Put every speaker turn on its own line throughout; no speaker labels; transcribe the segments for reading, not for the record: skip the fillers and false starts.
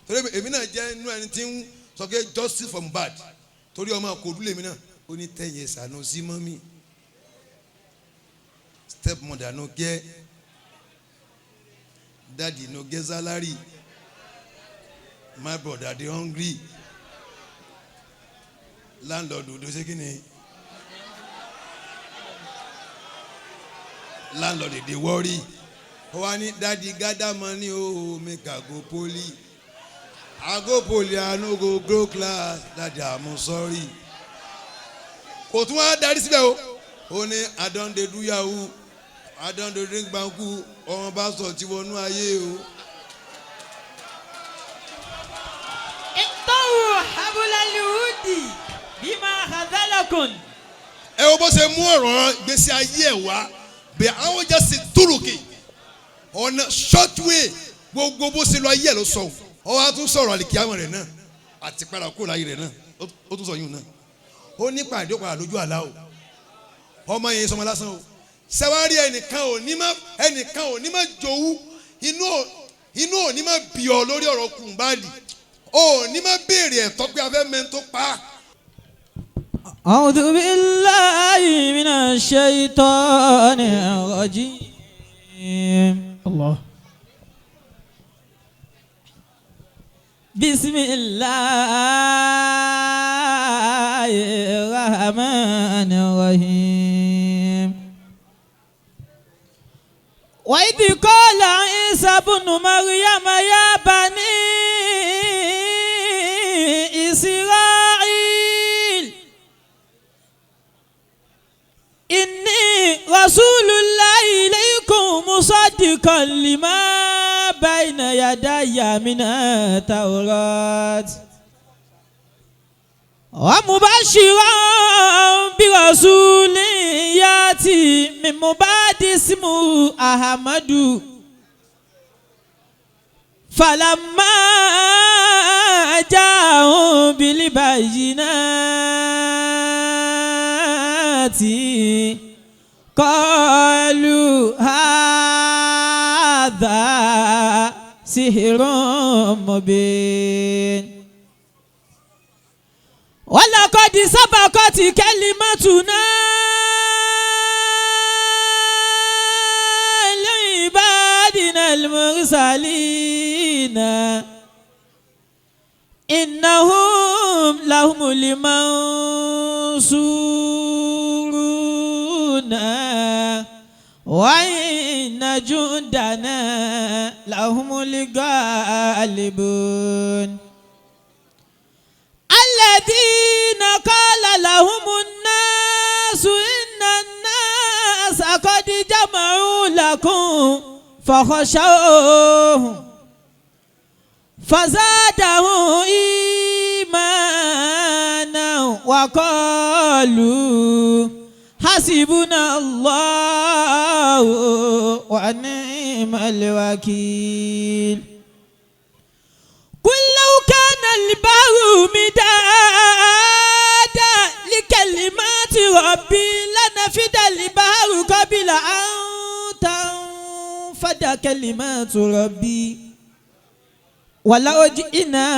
torí èmi náà jẹ́ inú ẹni tí ń sọ pé justice from bad torí ọmọ àkọ́dú lèmi náà ó ní 10 years àná sí mọ́mí step mother no get daddy no get salary my brother dey hungry landlord odo ṣe kíni landlord dey worry ó wá ní daddy gather money o make I go poly I go poly I no go grow class daddy I'm sorry kò tún wá darí síbẹ̀ o ó ní I don dey do yahoo I don dey drink banku ọmọ bá sọ tí wọnú ayé o.
ìtọ́wò abúlé-lùdì bí máa hazalakun.
ẹ wo bó ṣe mú ọ̀rọ̀ gbèsè ayé ẹ̀ wá bẹ́ẹ̀ àwọn jẹ́ sí túrùkì ọ̀nà short way gbogbo bó ṣe lọ ayé ẹ̀ ló sọ ọ wá tún sọ̀rọ̀ àlìkíyàmọ̀ rẹ̀ náà àti padà kúrò láyé rẹ̀ náà ó tún sọ yún náà ó ní pàdé ó padà lójú àlá o ọmọ yẹn sọmọ lásán o sẹwárí ẹnìkan ò ní má jowú inú ò ní má bì ọ lórí ọ̀rọ̀ kùnbáàlì ò ní má béèrè ẹ̀tọ́ pé afẹ́ mẹ́ntó pa.
A'udhu billahi minash shaitanir rajim. Allah. Bismillahir rahmanir rahim. Wa idh qala Isa ibn Maryam ya bani Isra'il inni rasulullahi ilaykum musaddiqan lima bayna yadayya minat tawrat wa mubashiran bi rasulin yati min ba'di ismuhu Ahmadu falamma ja'ahum bil bayyinati qalu hadha sihrun mubin wa laqad sabaqat kalimatuna li ibadina al-mursalin innahum lahumul mansuruna wa inna jundana lahumul ghalibun alladhina qala lahumun nasu inna an-nasa qad jama'u lakum fakhshawhum فزادهم إيمانا وقالوا حسبنا الله ونعم الوكيل قل لو كان البحر مدادا لكلمات ربي لنفد البحر قبل أن تنفد كلمات ربي ولو جئنا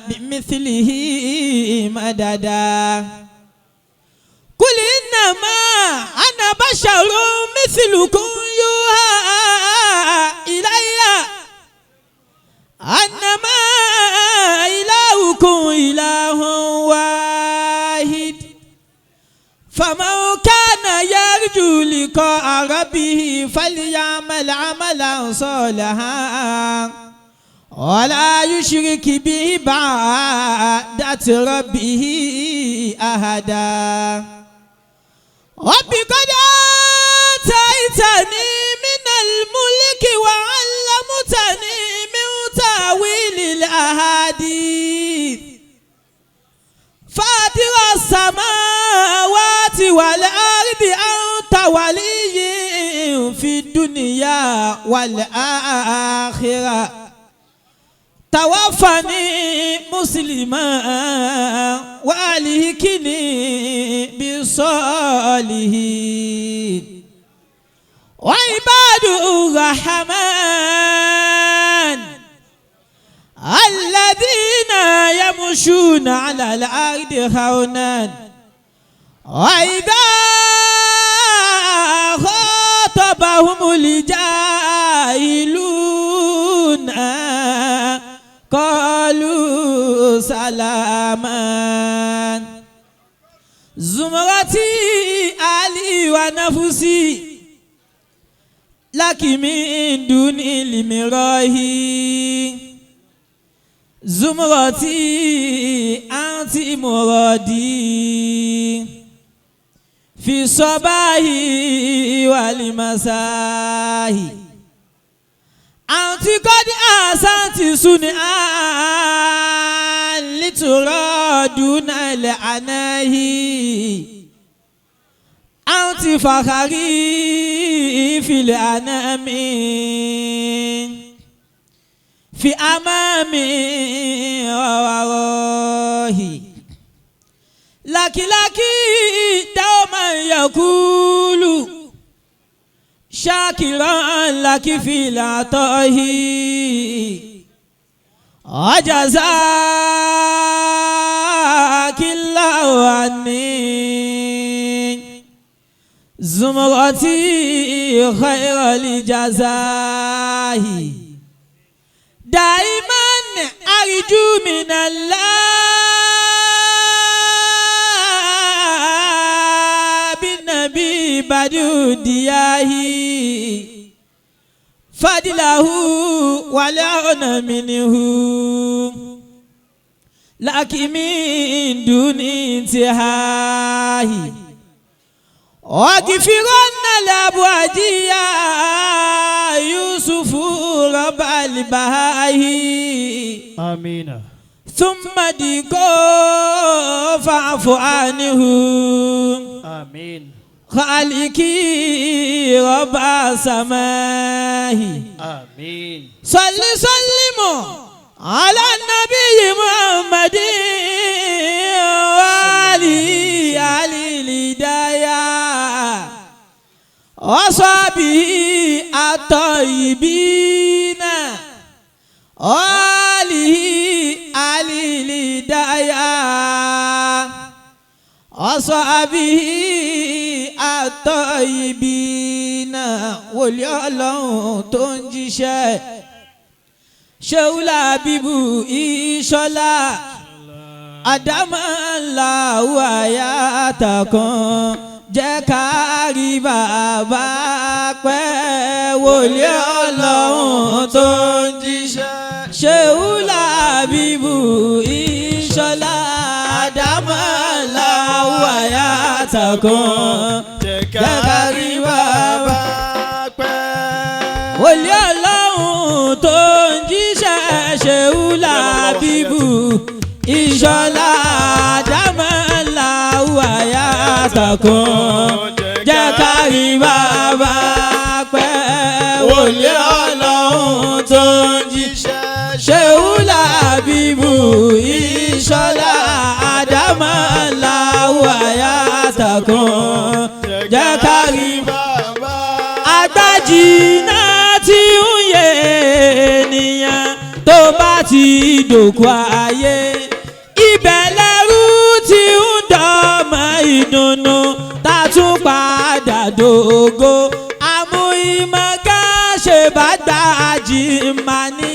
بمثله مددا قل إنما أنا بشر مثلكم يوحى إلي أنما إلهكم إله واحد فمن كان يرجو لقاء ربه فليعمل عملا صالحا ولا يشرك به بعدة ربه أحدا رب قد آتيتني من الملك وعلمتني من تأويل الأحاديث فاطر السماوات والأرض أنت ولي في الدنيا والآخرة توفني مسلما والهكني بالصالحين وعباد الرحمن الذين يمشون على الأرض هونا وإذا خاطبهم الجاهلون قالوا سلاما زمرتي علي ونفسي لك من دون المراهي زمرتي أنت مرادي في الصباح والمساء أنت قد أحسنت صنعا لترى دون العناهي أنت فخري في الأنام في أمامي ووراهي لك دوما يقول شاكرا لك في العطاء وجزاك الله عني زمرتي خير الجزاء دائما أرجو من الله بالنبي بدو دياهي فضله ولا منه لكن من دون انتهاء واغفرن لأبواديا يوسف رب البهائي
آمين
ثم ديكو فاعف عنه
آمين
خالقي رب السماء
آمين
سلم على النبي محمد وعلي علي الهداية وصحبه الطيبين وعلي علي الهداية وصحبه الطيبين واليالون تنجي شولا بيبو إيشولا Adamala wayatakan jẹ́ ká rí bàbá pẹ́ wòlíì Ọlọ́run tó ń jíṣẹ́ Ṣehu Labibu Ìṣọ̀lá Adamala wayatakan jẹ́ ká rí bàbá pẹ́ wòlíì Ọlọ́run tó ń jíṣẹ́ Ṣehu Labibu Ìṣọ̀lá Àdámọ́lá wàyàtàkùn jẹ́ ká rí bàbá pẹ́ wòlíì Ọlọ́run tó ń jíṣẹ́ Ṣehu Labibu Ìṣọ̀lá Àdámọ́lá wàyàtàkùn jẹ́ ká rí bàbá. Àgbàjìnà tí ń yé ènìyàn tó bá ti dòkú ayé ibẹ̀ lẹ́rú tí ń dọ́mọ ìdùnnú tá tún padà dògo àmúhìmọ̀ká ṣe bá gbàjì máa ní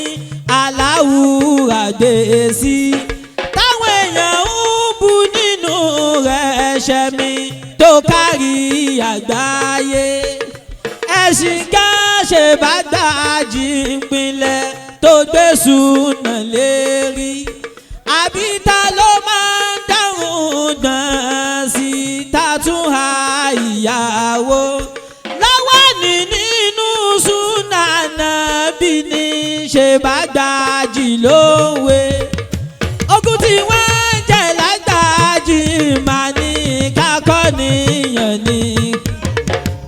aláwùrà gbé sí táwọn èèyàn ń bú nínú rẹ̀ ṣẹ̀mí tó kárí àgbáyé ẹ̀sìn ká ṣe bá gbàjì ìpínlẹ̀ tó gbé súnà lérí àbí ta ló máa ń dáhùn gbọ̀n sí ta tún ha ìyàwó lọ́wọ́ ní nínú súnà Nábì ní ṣe bá gbàjì lówe ogun tí wọ́n ń jẹ lágbàjì máa ní kákọ́ níyàn ní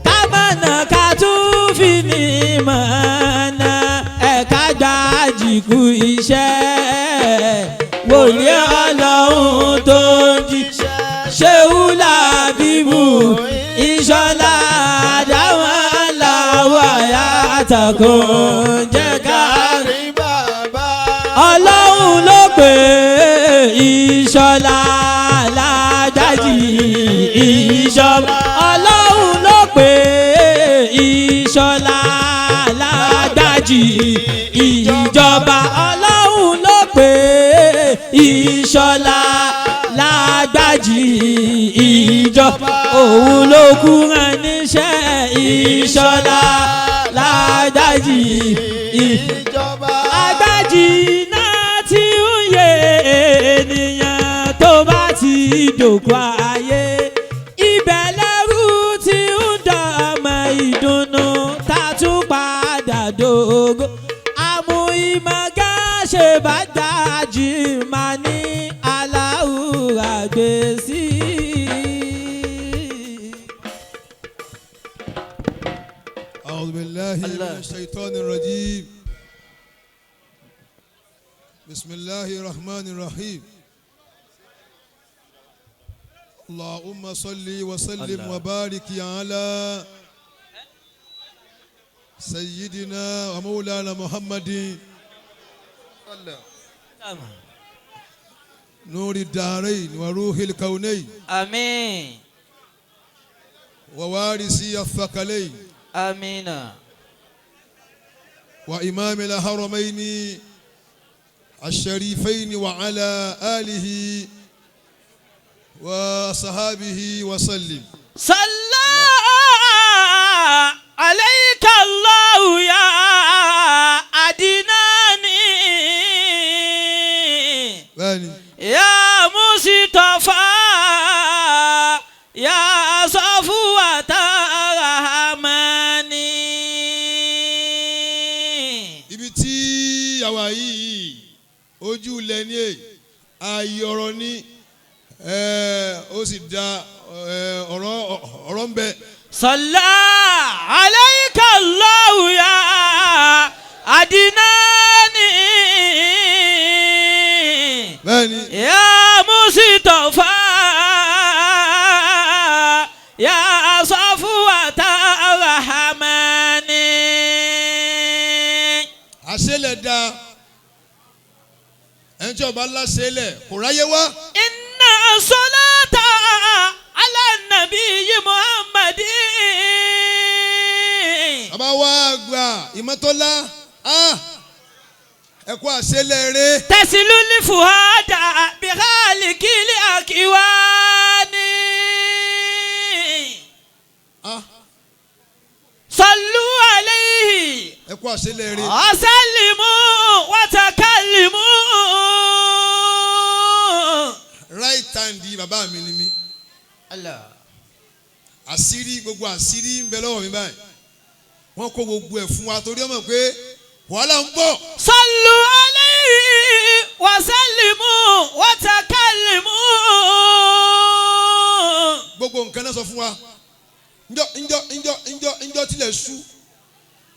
ká mọ̀nà ká tún fi ní mọ̀nà ẹ̀ka gbàjì kú iṣẹ́ wòlíì Ọlọ́run tó ń jíṣẹ́ Ṣehu Labibu Ìṣọ̀lá Àdámọ́lá wàyàtàkùn jẹ́ ká rí bàbá. ọlọ́run ló pè Ìṣọ̀lá Lágbájì ìjọba ọlọ́run ló pè Ìṣọ̀lá Lágbájì ìjọba ọlọ́run ló pè Ìṣọ̀lá Lágbájì ìjọba òun ló kú rán níṣẹ́ Ìṣọ̀lá Lágbájì ìjọba Lágbájì náà tí ń yé ènìyàn tó bá ti dòkú ayé ibẹ̀ lẹ́rú tí ń dọ̀mọ ìdùnnú tá a tún padà dògó àmú ìmọ̀gá ṣe bá dájì máa ní aláwùrà gbèsè.
أعوذ بالله من الشيطان الرجيم بسم الله الرحمن الرحيم اللهم صل وسلم وبارك على سيدنا ومولانا محمد نور الدارين وروح الكونين
آمين
ووارثي الثقلين
آمين
وإمام الحرمين الشريفين وعلى آله وصحابه وسلم.
صلى عليك الله يا أدناني يا مصطفى يا صفوة الرحمن.
ibi tí àwa yìí ojú ilẹ̀ ní ààyè ọ̀rọ̀ ní ó sì da ọ̀rọ̀ ń bẹ.
صلى عليك الله يا أدناني يا مصطفى يا صفوة الرحمن.
àṣẹlẹ̀ da ẹni tí ọba ńlá ṣẹlẹ̀ kò ráyé wá.
inna salata ala nabiyyi muhammadin.
bàbá wa gba ìmọ̀tọ́lá ẹ kú àṣẹlẹ̀ rẹ̀.
tẹ̀sílù ní fuhada bihali kili akiwani. sallu alayhi.
ẹ kú àṣẹlẹ̀ rẹ̀.
asalimu watakalimu.
right hand di bàbá mi ni mí.
Allah.
àṣírí gbogbo àṣírí ń bẹ lọ́wọ́ mi báyìí wọ́n kó gbogbo ẹ̀ fún wa torí ọmọ pé wàhálà ń bọ̀.
sallu alayhi wasalimu watakalimu.
gbogbo nǹkan náà sọ fún wa njọ́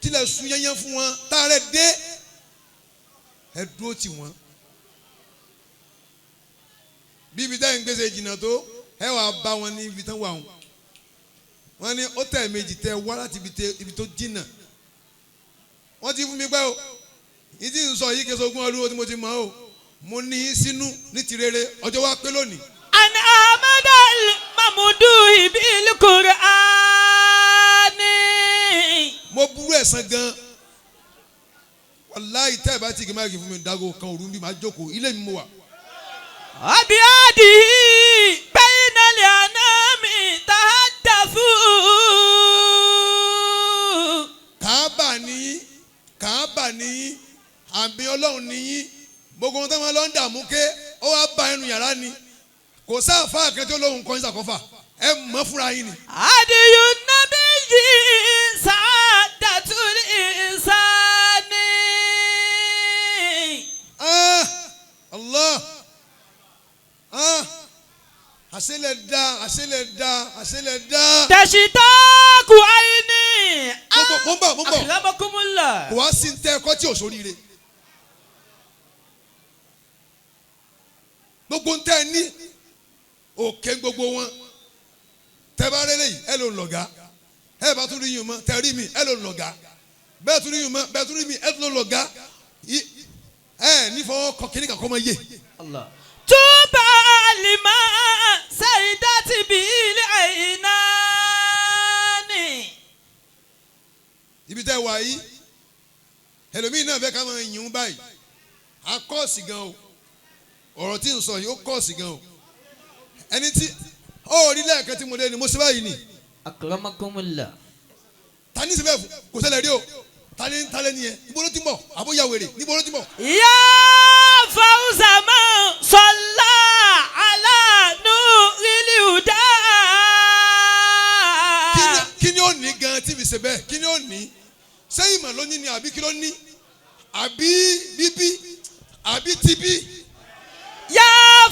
tilẹ̀ sú yẹnyẹn fún wọn táàrẹ̀ dé ẹ dúró tì wọ́n bíbi táyì ń gbèsè jìnnà tó ẹ wàá bá wọn ní ibi tán wà wọn wọn ní ó tẹ̀ méjì tẹ wá láti ibi tó jìnnà wọ́n ti fún mi pẹ́ o ìdí ń sọ yìí kẹsàn-án ogún ọdún tí mo ti mọ̀ o mo ní í sínú ní ti rere ọjọ́ wa pé lónìí.
an amadal mamudu ibil qur'ani.
mo burú ẹ̀sán gan wàláhì tẹ́ ẹ̀ bá ti kí n máa kí fún mi dágò kan òru bí máa jókòó ilé mi mo wà.
abiyadi bainal anami tahaddathu.
kàábà ní àmì ọlọ́run níyí gbogbo ohun tó máa lọ ń dààmú ké ó wá bá ẹnu yàrá ni kò sáfà àkẹ́tọ́ lóhùn kan ìsàkọ́fà ẹ mọ̀ fúnra yín ni.
adiyu nabiyyi sa'adatul insani.
Allah àṣẹlẹ̀ dá.
tashitaku aini.
mo ń bọ̀
akramakumullah.
kò wá sí tẹ́ ẹ̀kọ́ tí ò sóríire gbogbo ń tẹ́ ẹ ní òkè gbogbo wọn tẹ́ bá rẹ́lẹ̀ yìí ẹ ló ń lọ̀gá ẹ bá tún rí yín mọ́ tẹ́ rí mi ẹ ló ń lọ̀gá bẹ́ẹ̀ tún rí yín mọ́ bẹ́ẹ̀ tún rí mi ẹ ló ń lọ̀gá ní fọwọ́ kọ kíní kan kọ́ mọ yé.
Allah.
Tuba lima saidati bil ainani.
Ibi tẹ́ wà yìí ẹlòmíì náà fẹ́ ká máa yìn báyìí a kọ́ọ̀sì gan o ọ̀rọ̀ tí n sọ yìí ó kọ́ọ̀sì gan o ẹni tí ó rí lẹ́ẹ̀kan tí mo lé ni mo ṣe báyìí ni.
Akramakumullah.
Ta ní sẹ́fẹ̀ kò ṣẹlẹ̀ rí o ta ní talẹ́ nìyẹn níbo ló ti mọ̀ àbóyá wèrè níbo ló ti mọ̀.
Ya fawza man salla ala nuril huda.
Kí ni ó ní gan tí fi ṣe bẹ́ẹ̀ kí ni ó ní sẹ́yìn mà lónìí ni àbí kí ló ní àbí bíbí àbí tibí.
Ya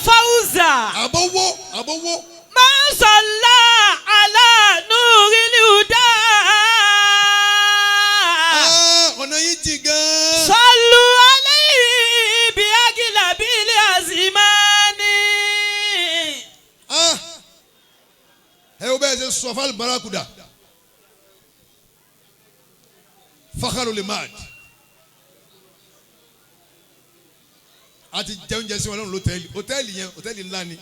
fawza
àbówó.
man salla ala nuril huda.
Ọ̀nà yìí jì gan.
Sallu alayhi bi aglabil azmani.
Ẹ wo bẹ́ẹ̀ ṣe sọ fún alibarakuda fakharul mad àti jẹun jẹ sí wọn lọ́run hòtẹ́ẹ̀lì yẹn hòtẹ́ẹ̀lì ńlá ni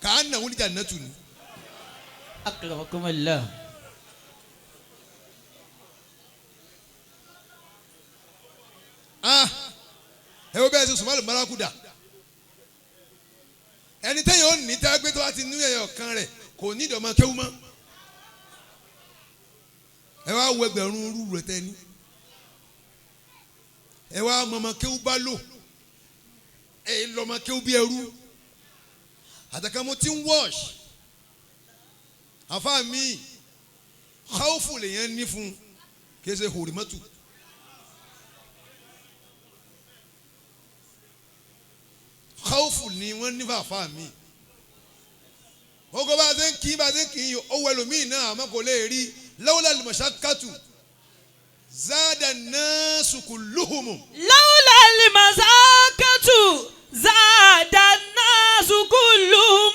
kàá nà wọ́n níjà nàtù ni.
Akramakumullah.
Ẹ wo bẹ́ẹ̀ ṣe sọ fún alibarakuda ẹni tẹ́yìn ó ní tẹ́gbẹ́ tó bá ti ní ẹ̀yọ̀ kan rẹ̀ kò ní ìdọ̀mọ kéwú mọ́ ẹ wá wo ẹgbẹ̀rún rúru rẹ̀ tẹ́ni ẹ wá mọ̀mọ́ kéwú bá lò ẹ lọ́mọ kéwú bí ẹrú àtàkàmọ́ tí ń wọ́ọ̀ṣ àfa mi káwọ́fù lèyẹn ní fún kí ẹ ṣe hòrìmọ́tù káwọ́fù ni wọ́n ní fún àfa mi ogo bá a ṣe ń kí yìí owó ẹlòmíì náà àmọ́ kò lè rí lawla al-mashaqqatu zada an-nasu kulluhum.
Lawla al-mashaqqatu zada an-nasu kulluhum.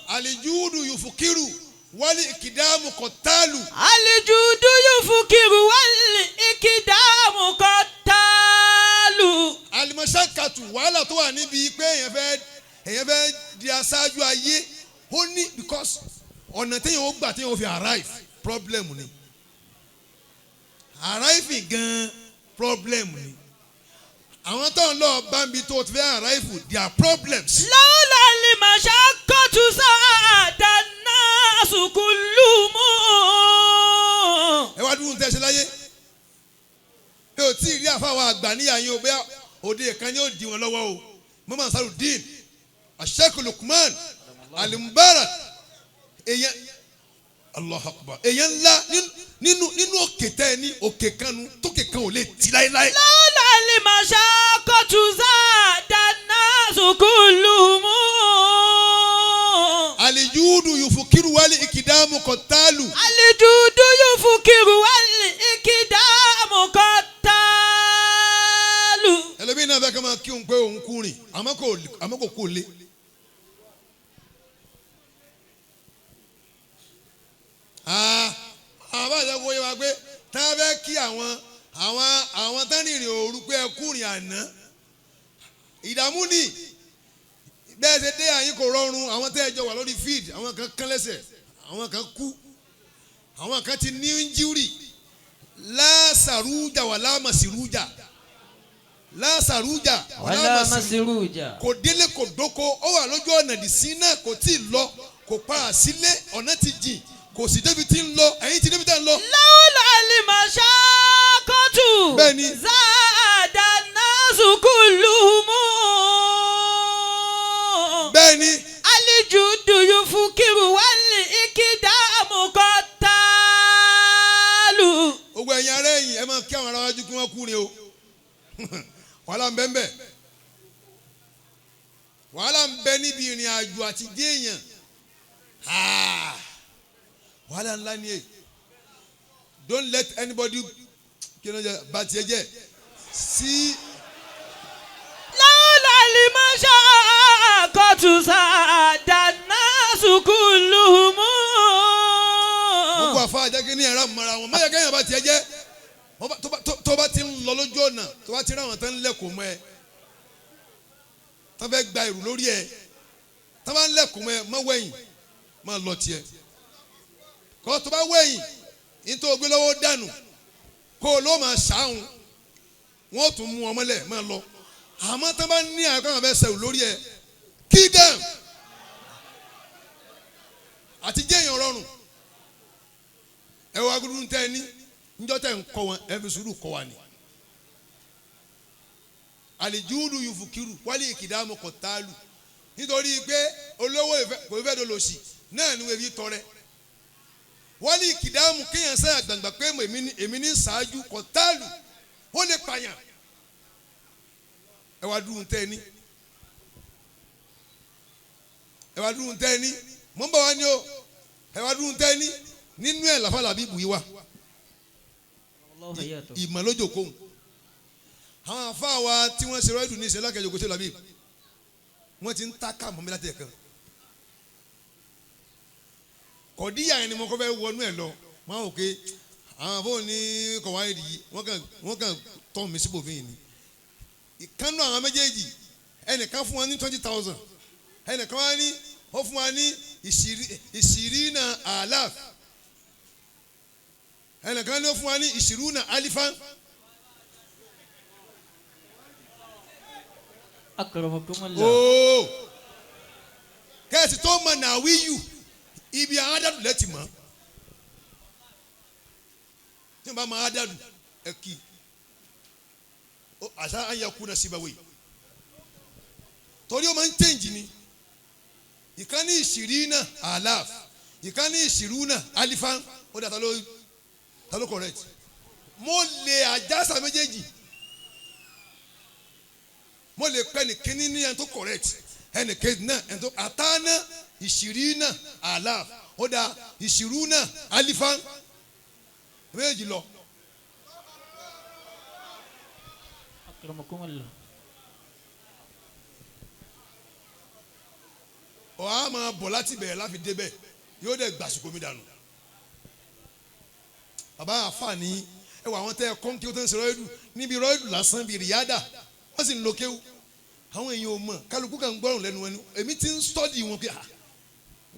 Al-judu yufukiru wal-ikidamu qattalu.
Al-judu yufukiru wal-ikidamu qattalu.
Al-mashaqqatu wàhálà tó wà níbi pé èèyàn fẹ́ di aṣáájú ayé ó ní because ọ̀nà téèyàn ó gbà téèyàn ó fi arrive problem ni arriving gan problem ni àwọn tó ń lọ bámbi tó ti fẹ́ arrive their problems.
Lawla al-mashaqqatu zada an-nasu kulluhum.
Ẹ wá dúró ń tẹ́sí láyé bí o tí ì rí àfáwọn àgbà níyà yín o bẹ́ẹ̀ òde kan ni ó di wọn lọ́wọ́ o Muhammad Saludeen Sheikh Lukman Al-Mubarak èyàn Allahu Akbar èyàn ńlá nínú òkè tẹ́ ẹ ní òkè kanu tókè kan ò lè ti láéláé.
Lawla al-mashaqqatu zada an-nasu kulluhum.
Al-judu yufukiru wal-ikidamu qattalu.
Al-judu yufukiru wal-ikidamu qattalu.
ẹlòmíín náà fẹ́ kí wọ́n máa kí òun pé òun kú rìn àmọ́ kò kú lé. àwọn bá ṣe wọ́n yẹ wá pé tá a fẹ́ kí àwọn tán rìnrìn òru pé ẹ kú rìn àná ìdààmú ni bẹ́ẹ̀ ṣe dé àyín kò rọrùn àwọn tẹ́ ẹ jọ wà lórí field àwọn kan kán lẹ́sẹ̀ àwọn kan kú àwọn kan ti ní injury lásàrújà wà lámàsírújà lásàrújà wà lámàsírújà kò délé kò dóko ó wà lójú ọ̀nà ìdìsín náà kò tí ì lọ kò para sílé ọ̀nà ti jìn kò sí débi tí ń lọ ẹ̀yìn tí débi tí ń lọ.
Lawla al-mashaqqatu
bẹ́ẹ̀ni
zada an-nasu kulluhum.
bẹ́ẹ̀ni.
Al-judu yufukiru wal-ikidamu qattalu.
gbogbo ẹ̀yin ará ẹ̀yìn ẹ máa kí àwọn ará wájú kí wọ́n kú ni o wàhálà ń bẹ ń bẹ wàhálà ń bẹ níbi ìrìn àjò àti dé èèyàn wàhálà ńlá ni èyí don't let anybody kí ló ń jẹ bá tiẹ̀ jẹ́ sí.
Lawla al-mashaqqatu zada an-nasu kulluhum.
gbogbo àfa àjẹkí ní ẹ̀rọ mọ́ra wọn máyà kẹ́yìn bá tiẹ̀ jẹ́ tó bá ti ń ń lọ lójú ọ̀nà tó bá ti ráwọn tán ń lẹ́kọ̀ọ́ mọ́ ẹ tán fẹ́ gba ìrù lórí ẹ tán bá ń lẹ́kọ̀ọ́ mọ́ ẹ mọ́ wẹ̀yìn máa lọ tiẹ̀ kọ́ tó bá wẹ̀yìn nítorí ògbé lọ́wọ́ dànù kó o ló máa ṣàhùn wọ́n tún mú ọmọ lẹ̀ máa lọ àmọ́ tán bá ní àyọkọ́ àwọn fẹ́ sẹ̀wù lórí ẹ kill them àti jẹ́yàn rọrùn ẹ wá gúdú ń tẹ́ ẹ ní níjọ́ tẹ́ ń kọ́ wọn ẹ fi sùúrù kọ́ wa ni àlìjúùdù yùfùkìrù wálé ìkìdámù kọ̀tálù nítorí pé olówó kò fẹ́ dolo sí náà ni wọ́n fi tọrẹ wálé ìkìdámù kéèyàn sẹ́yà gbàgbà pé èmi ní ṣáájú kọ̀tálù ó lè pààyàn ẹ wá dúró ń tẹ́ ẹ ní ẹ wá dúró ń tẹ́ ẹ ní mọ̀ ń bọ̀ wá ní o ẹ wá dúró ń tẹ́ ẹ ní nínú ẹ̀ làfàlà bíbù yìí wà ìmọ̀ lójó kóhùn àwọn àfáà wa tí wọ́n ṣe rọ́ọ̀dù ní ìṣẹ́lá kẹjọ kò ṣe làbí wọ́n ti ń ta káàmù mi láti ẹ̀kan kọ̀díyà yẹn ni mo kọ́ fẹ́ wọnú ẹ̀ lọ wọ́n á wò pé àwọn àfọwọ́ ní kọ̀wáìdì yìí wọ́n kàn tọ́ mi síbò mí ni ìkànnù àwọn méjèèjì ẹnìkan fún wa ní 20,000 ẹnìkan wá ní ó fún wa ní ìṣìrínà àlàf ẹnìkan ní ó fún wa ní ìṣìrúnà alifan.
Akramakumullah.
ooo kẹ́sì tó mọ nàwíyù ibi àwọn adádù lẹ́tì mọ́ tí wọ́n bá mọ adádù ẹ kì í àṣà àyàkú náà síbẹ̀ wẹ̀ torí ó máa ń tẹ̀ǹjì ni ìkan ní ìṣìrínà àlàf ìkan ní ìṣìrúnà alifan ó dà ta ló correct mo lè àjàsà méjèèjì mo lè pẹ́ ní kíní ní ẹni tó correct ẹni kejì náà ẹni tó àtàná ìṣìrínà àlàf ó dà ìṣìrúnà alifan méjèèjì lọ.
Akramakumullah.
ọ̀ á máa bọ̀ láti bẹ̀rẹ̀ láfi débẹ̀ yóò dẹ̀ gbàsùkò mi dànù. bàbá àfààní ẹ wà àwọn tẹ ẹ kọ́ńkì ó tẹ́ ń ṣe rọ́ọ̀dù níbi rọ́ọ̀dù lásán bíi rìyádà wọ́n sì ń lo kéwù àwọn èèyàn ò mọ̀ kálukú kan ń gbọ́rùn lẹ́nu ẹnu èmi ti ń stọ́dì wọn pé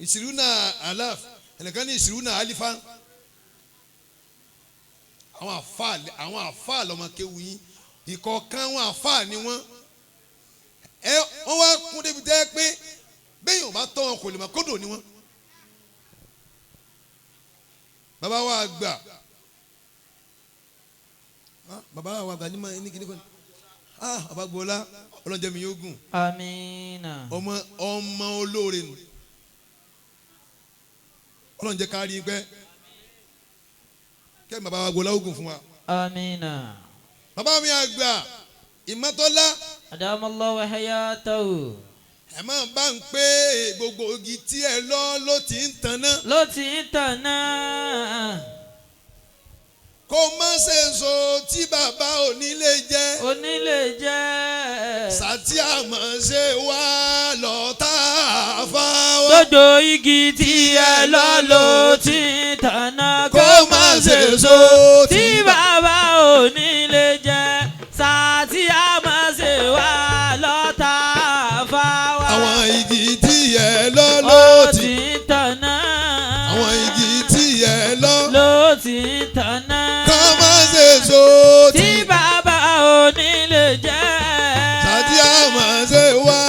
ìṣìrúnà àlàf ẹnìkan ní ìṣìrúnà àlìfà àwọn àfáà lọ́mọ kéwù yín ìkọ̀ọ̀kan àwọn àfáà ni wọ́n wá kún débi tẹ́ pé bẹ́ẹ̀ yóò bá tọ́ wọn kò lè mọ̀ kódò ni wọ́n. bàbá wa gbà bàbá wa gbà ní kíní kan bàbá gbọ́lá ọlọ́njẹ́ mi yóò gùn.
Amina.
ọmọ olóore nù ọlọ́njẹ́ kárí pẹ́ kẹ́ bàbá wa gbọ́lá ogun fún wa.
Amina.
bàbá mi àgbà ìmọ̀tọ́lá.
Adamallahu hayatahu.
ẹ máa bá ń pé gbogbo igi tí ẹ lọ ló ti ń tanná.
Ló ti ń tanná.
kó má ṣe so tí bàbá onílé jẹ́.
Onílé jẹ́.
sàtí àmọ́ ṣe wá lọ́tà fáwọn.
Gbogbo igi tí ẹ lọ ló ti ń tanná.
kó má ṣe so
tí bàbá onílé jẹ́. Sàtí àmọ́ ṣe wá lọ́tà fáwọn.
àwọn igi tí ẹ lọ ló ti
ń tanná.
àwọn igi tí ẹ lọ
ló ti ń tanná.
kó má ṣe so
tí bàbá onílé jẹ́.
sàtí àmọ́ ṣe wá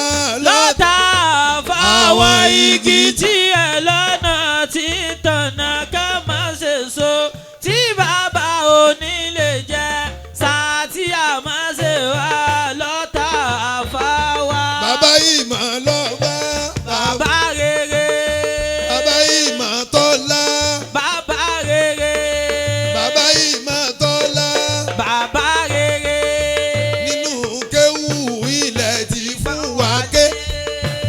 lọ́tà fáwọn igi tí ẹ lọ́nà tí ń tanná ká má ṣe so tí bàbá onílé jẹ́. Sàtí àmọ́ ṣe wá lọ́tà fáwọn.
bàbá ìmọ̀ lọ́ba.
Bàbá rere.
bàbá ìmọ̀ tọ́lá.
Bàbá rere.
bàbá ìmọ̀ tọ́lá.
Bàbá rere.
nínú kéwù ilẹ̀ ti fún wa ké.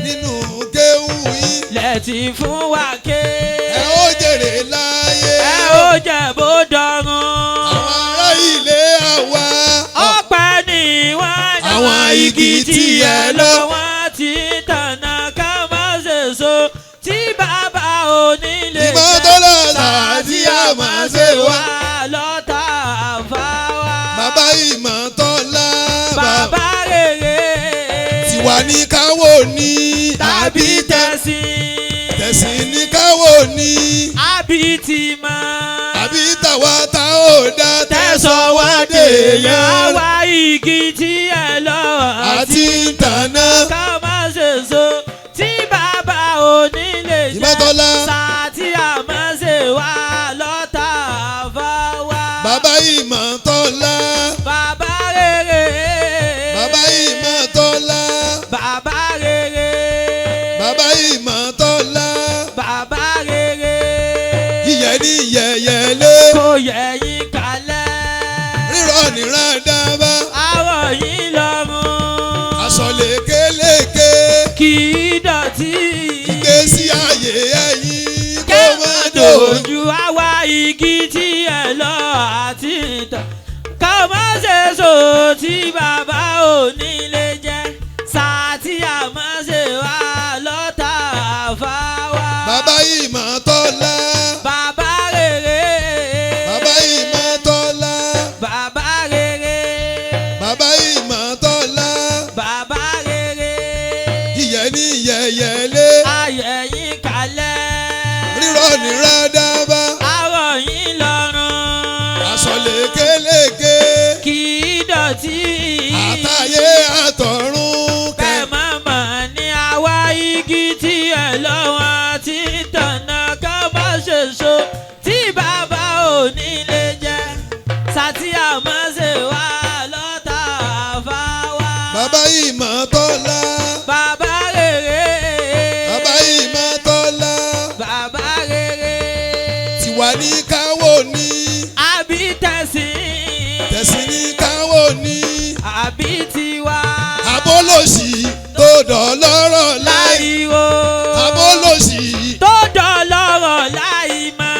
nínú kéwù
Lẹ̀ ti fún wa ké.
ẹ ó jèrè láyé.
Ẹ ó jẹ bó dọ̀run.
àwọn ará ilé àwa.
Ọpẹ́ ni wọ́n jẹ́.
Àwọn igi tí ẹ lọ.
Wọ́n ti tanná ká má ṣe so tí bàbá onílé jẹ́.
ìmọ̀tọ́lá sàtí àmọ́ ṣe wá.
lọ́tà fáwa.
bàbá ìmọ̀ tiwa ní káwọ́ ní
tàbí tẹ̀sìn.
tẹ̀sìn ní káwọ́ ní
àbí tìmọ̀.
àbí tàwa tá ò dá
tẹ̀sán wá dé yẹn. àwa igi tí ẹ lọ
àti ìtànà.
ká má ṣe so tí bàbá òní lè jẹ́.
Ìmọ̀tọ́lá.
sàtì àmọ́ ṣe wá lọ́tà àfa wá.
bàbá Ìmọ̀tọ́lá.
bàbá rere.
bàbá Ìmọ̀tọ́lá.
bàbá rere.
bàbá Ìmọ̀tọ́lá.
bàbá rere.
yíyẹ ní yẹyẹlé.
kò yẹ yín kalẹ̀.
rírọ̀ níran dábà.
àwọ̀ yín lọ́rùn.
aṣọ lékeleke.
kì í dọ̀tí.
ìgbésí ayé ẹ̀yìn kó
kẹ́
má
má
dojú.
dojú àwa igi tí ẹ lọ àti ìtàn. ká má ṣe so tí bàbá òní lè jẹ́. sàtì àmọ́ ṣe wá lọ́tà àfa wá.
bàbá Ìmọ̀tọ́lá.
bàbá rere.
bàbá Ìmọ̀tọ́lá.
bàbá rere.
bàbá Ìmọ̀tọ́lá.
bàbá rere.
yíyẹ ní yẹyẹlé.
ayẹyìn kalẹ̀.
rírọ̀ níran dábà.
àwọ̀ yín lọ́rùn.
aṣọ lékeleke.
kì í dọ̀tí.
àtayé àtọ̀run
bẹ́ẹ̀ má mọ̀ ní àwa igi tí ẹ lọ́wọ́ ti tọ̀nà ká má ṣe so tí bàbá òní lè jẹ́. sàtì àmọ́ ṣe wá lọ́tà àfa wá.
bàbá Ìmọ̀tọ́lá.
bàbá rere.
bàbá Ìmọ̀tọ́lá.
bàbá rere.
tiwa ní káwọ́ ní
àbí tẹ̀sìn.
tẹ̀sìn ní káwọ́ ní
àbí tiwa.
abólòsì tó dọ̀lọ́rọ̀ láì
láìwo.
abólòsì
tó dọ̀lọ́rọ̀ láì mọ̀.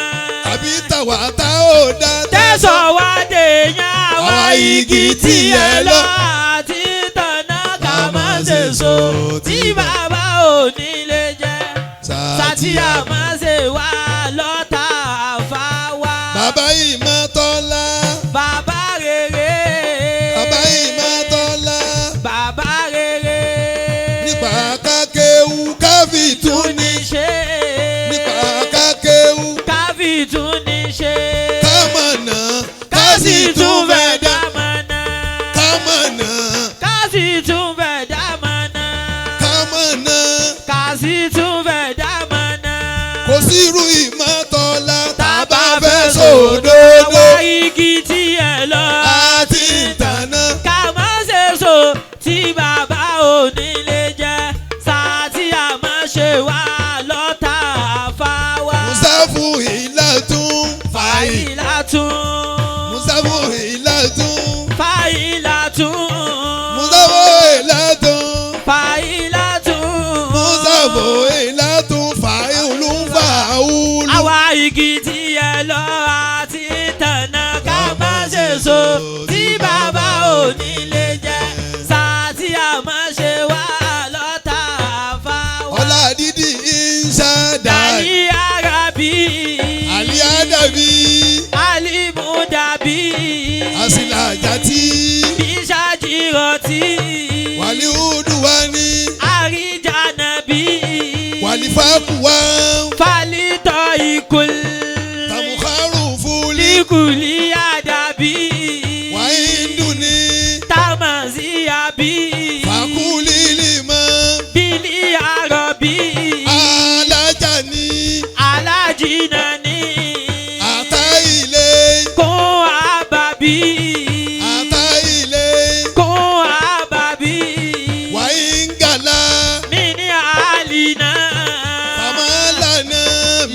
àbí tàwa tá ò dá
tẹ̀sán wá dé yan àwa
àwa
igi tí ẹ lọ àti tọ̀nà ká má ṣe so tí bàbá òní lè jẹ́. sàtì àmọ́ ṣe wá lọ́tà àfa wá.
bàbá Ìmọ̀tọ́lá.
bàbá rere.
bàbá Ìmọ̀tọ́lá.
bàbá rere.
nípa kákéwú káfí tún
tún
ní
ní ṣe.
nípa kákéwú
káfí tún ní ṣe.
kámọ̀nà
ká sì tún fẹ́ dá mọ̀nà.
kámọ̀nà
ká sì tún fẹ́ dá mọ̀nà.
kámọ̀nà
ká sì tún fẹ́ dá mọ̀nà.
kò sí irú Ìmọ̀tọ́lá tá a bá
bá
fẹ́
fẹ́
sòdodo
àwa igi tí ẹ lọ
àti ìtànà.
ká má ṣe so tí bàbá òní lè jẹ́. sàtì àmọ́ ṣe wá lọ́tà àfa wá.
musafu ìlàtún fàyè
fàyílàtún.
musafu ìlàtún
fàyílàtún.
musafu ìlàtún
fàyílàtún.
musafu ìlàtún fàyè olùfàwùlù.
àwa igi tí ẹ lọ àti tànà ká má ṣe so tí bàbá òní lè jẹ́. sàtì àmọ́ ṣe wá lọ́tà àfa wá.
ọlá dídì ìṣàdá
dàlí arabi.
àlí àdàbí
alimudabi.
àsìlà àjàtì
bíṣàjìrọ̀tì.
wàlí udùwání
àríjànàbí.
wàlí fàkùwà
falitọ̀ ikul.
tàmùkárù fúlì
likuli adabi.
wàyí dùnní
tamaziyabi.
fàkùlì lìmọ̀
bili arabi.
alájàní
alajinani.
àtàilé
kún ababi.
àtàilé
kún ababi.
wàyí ngàlá
mini alina.
fàmálànà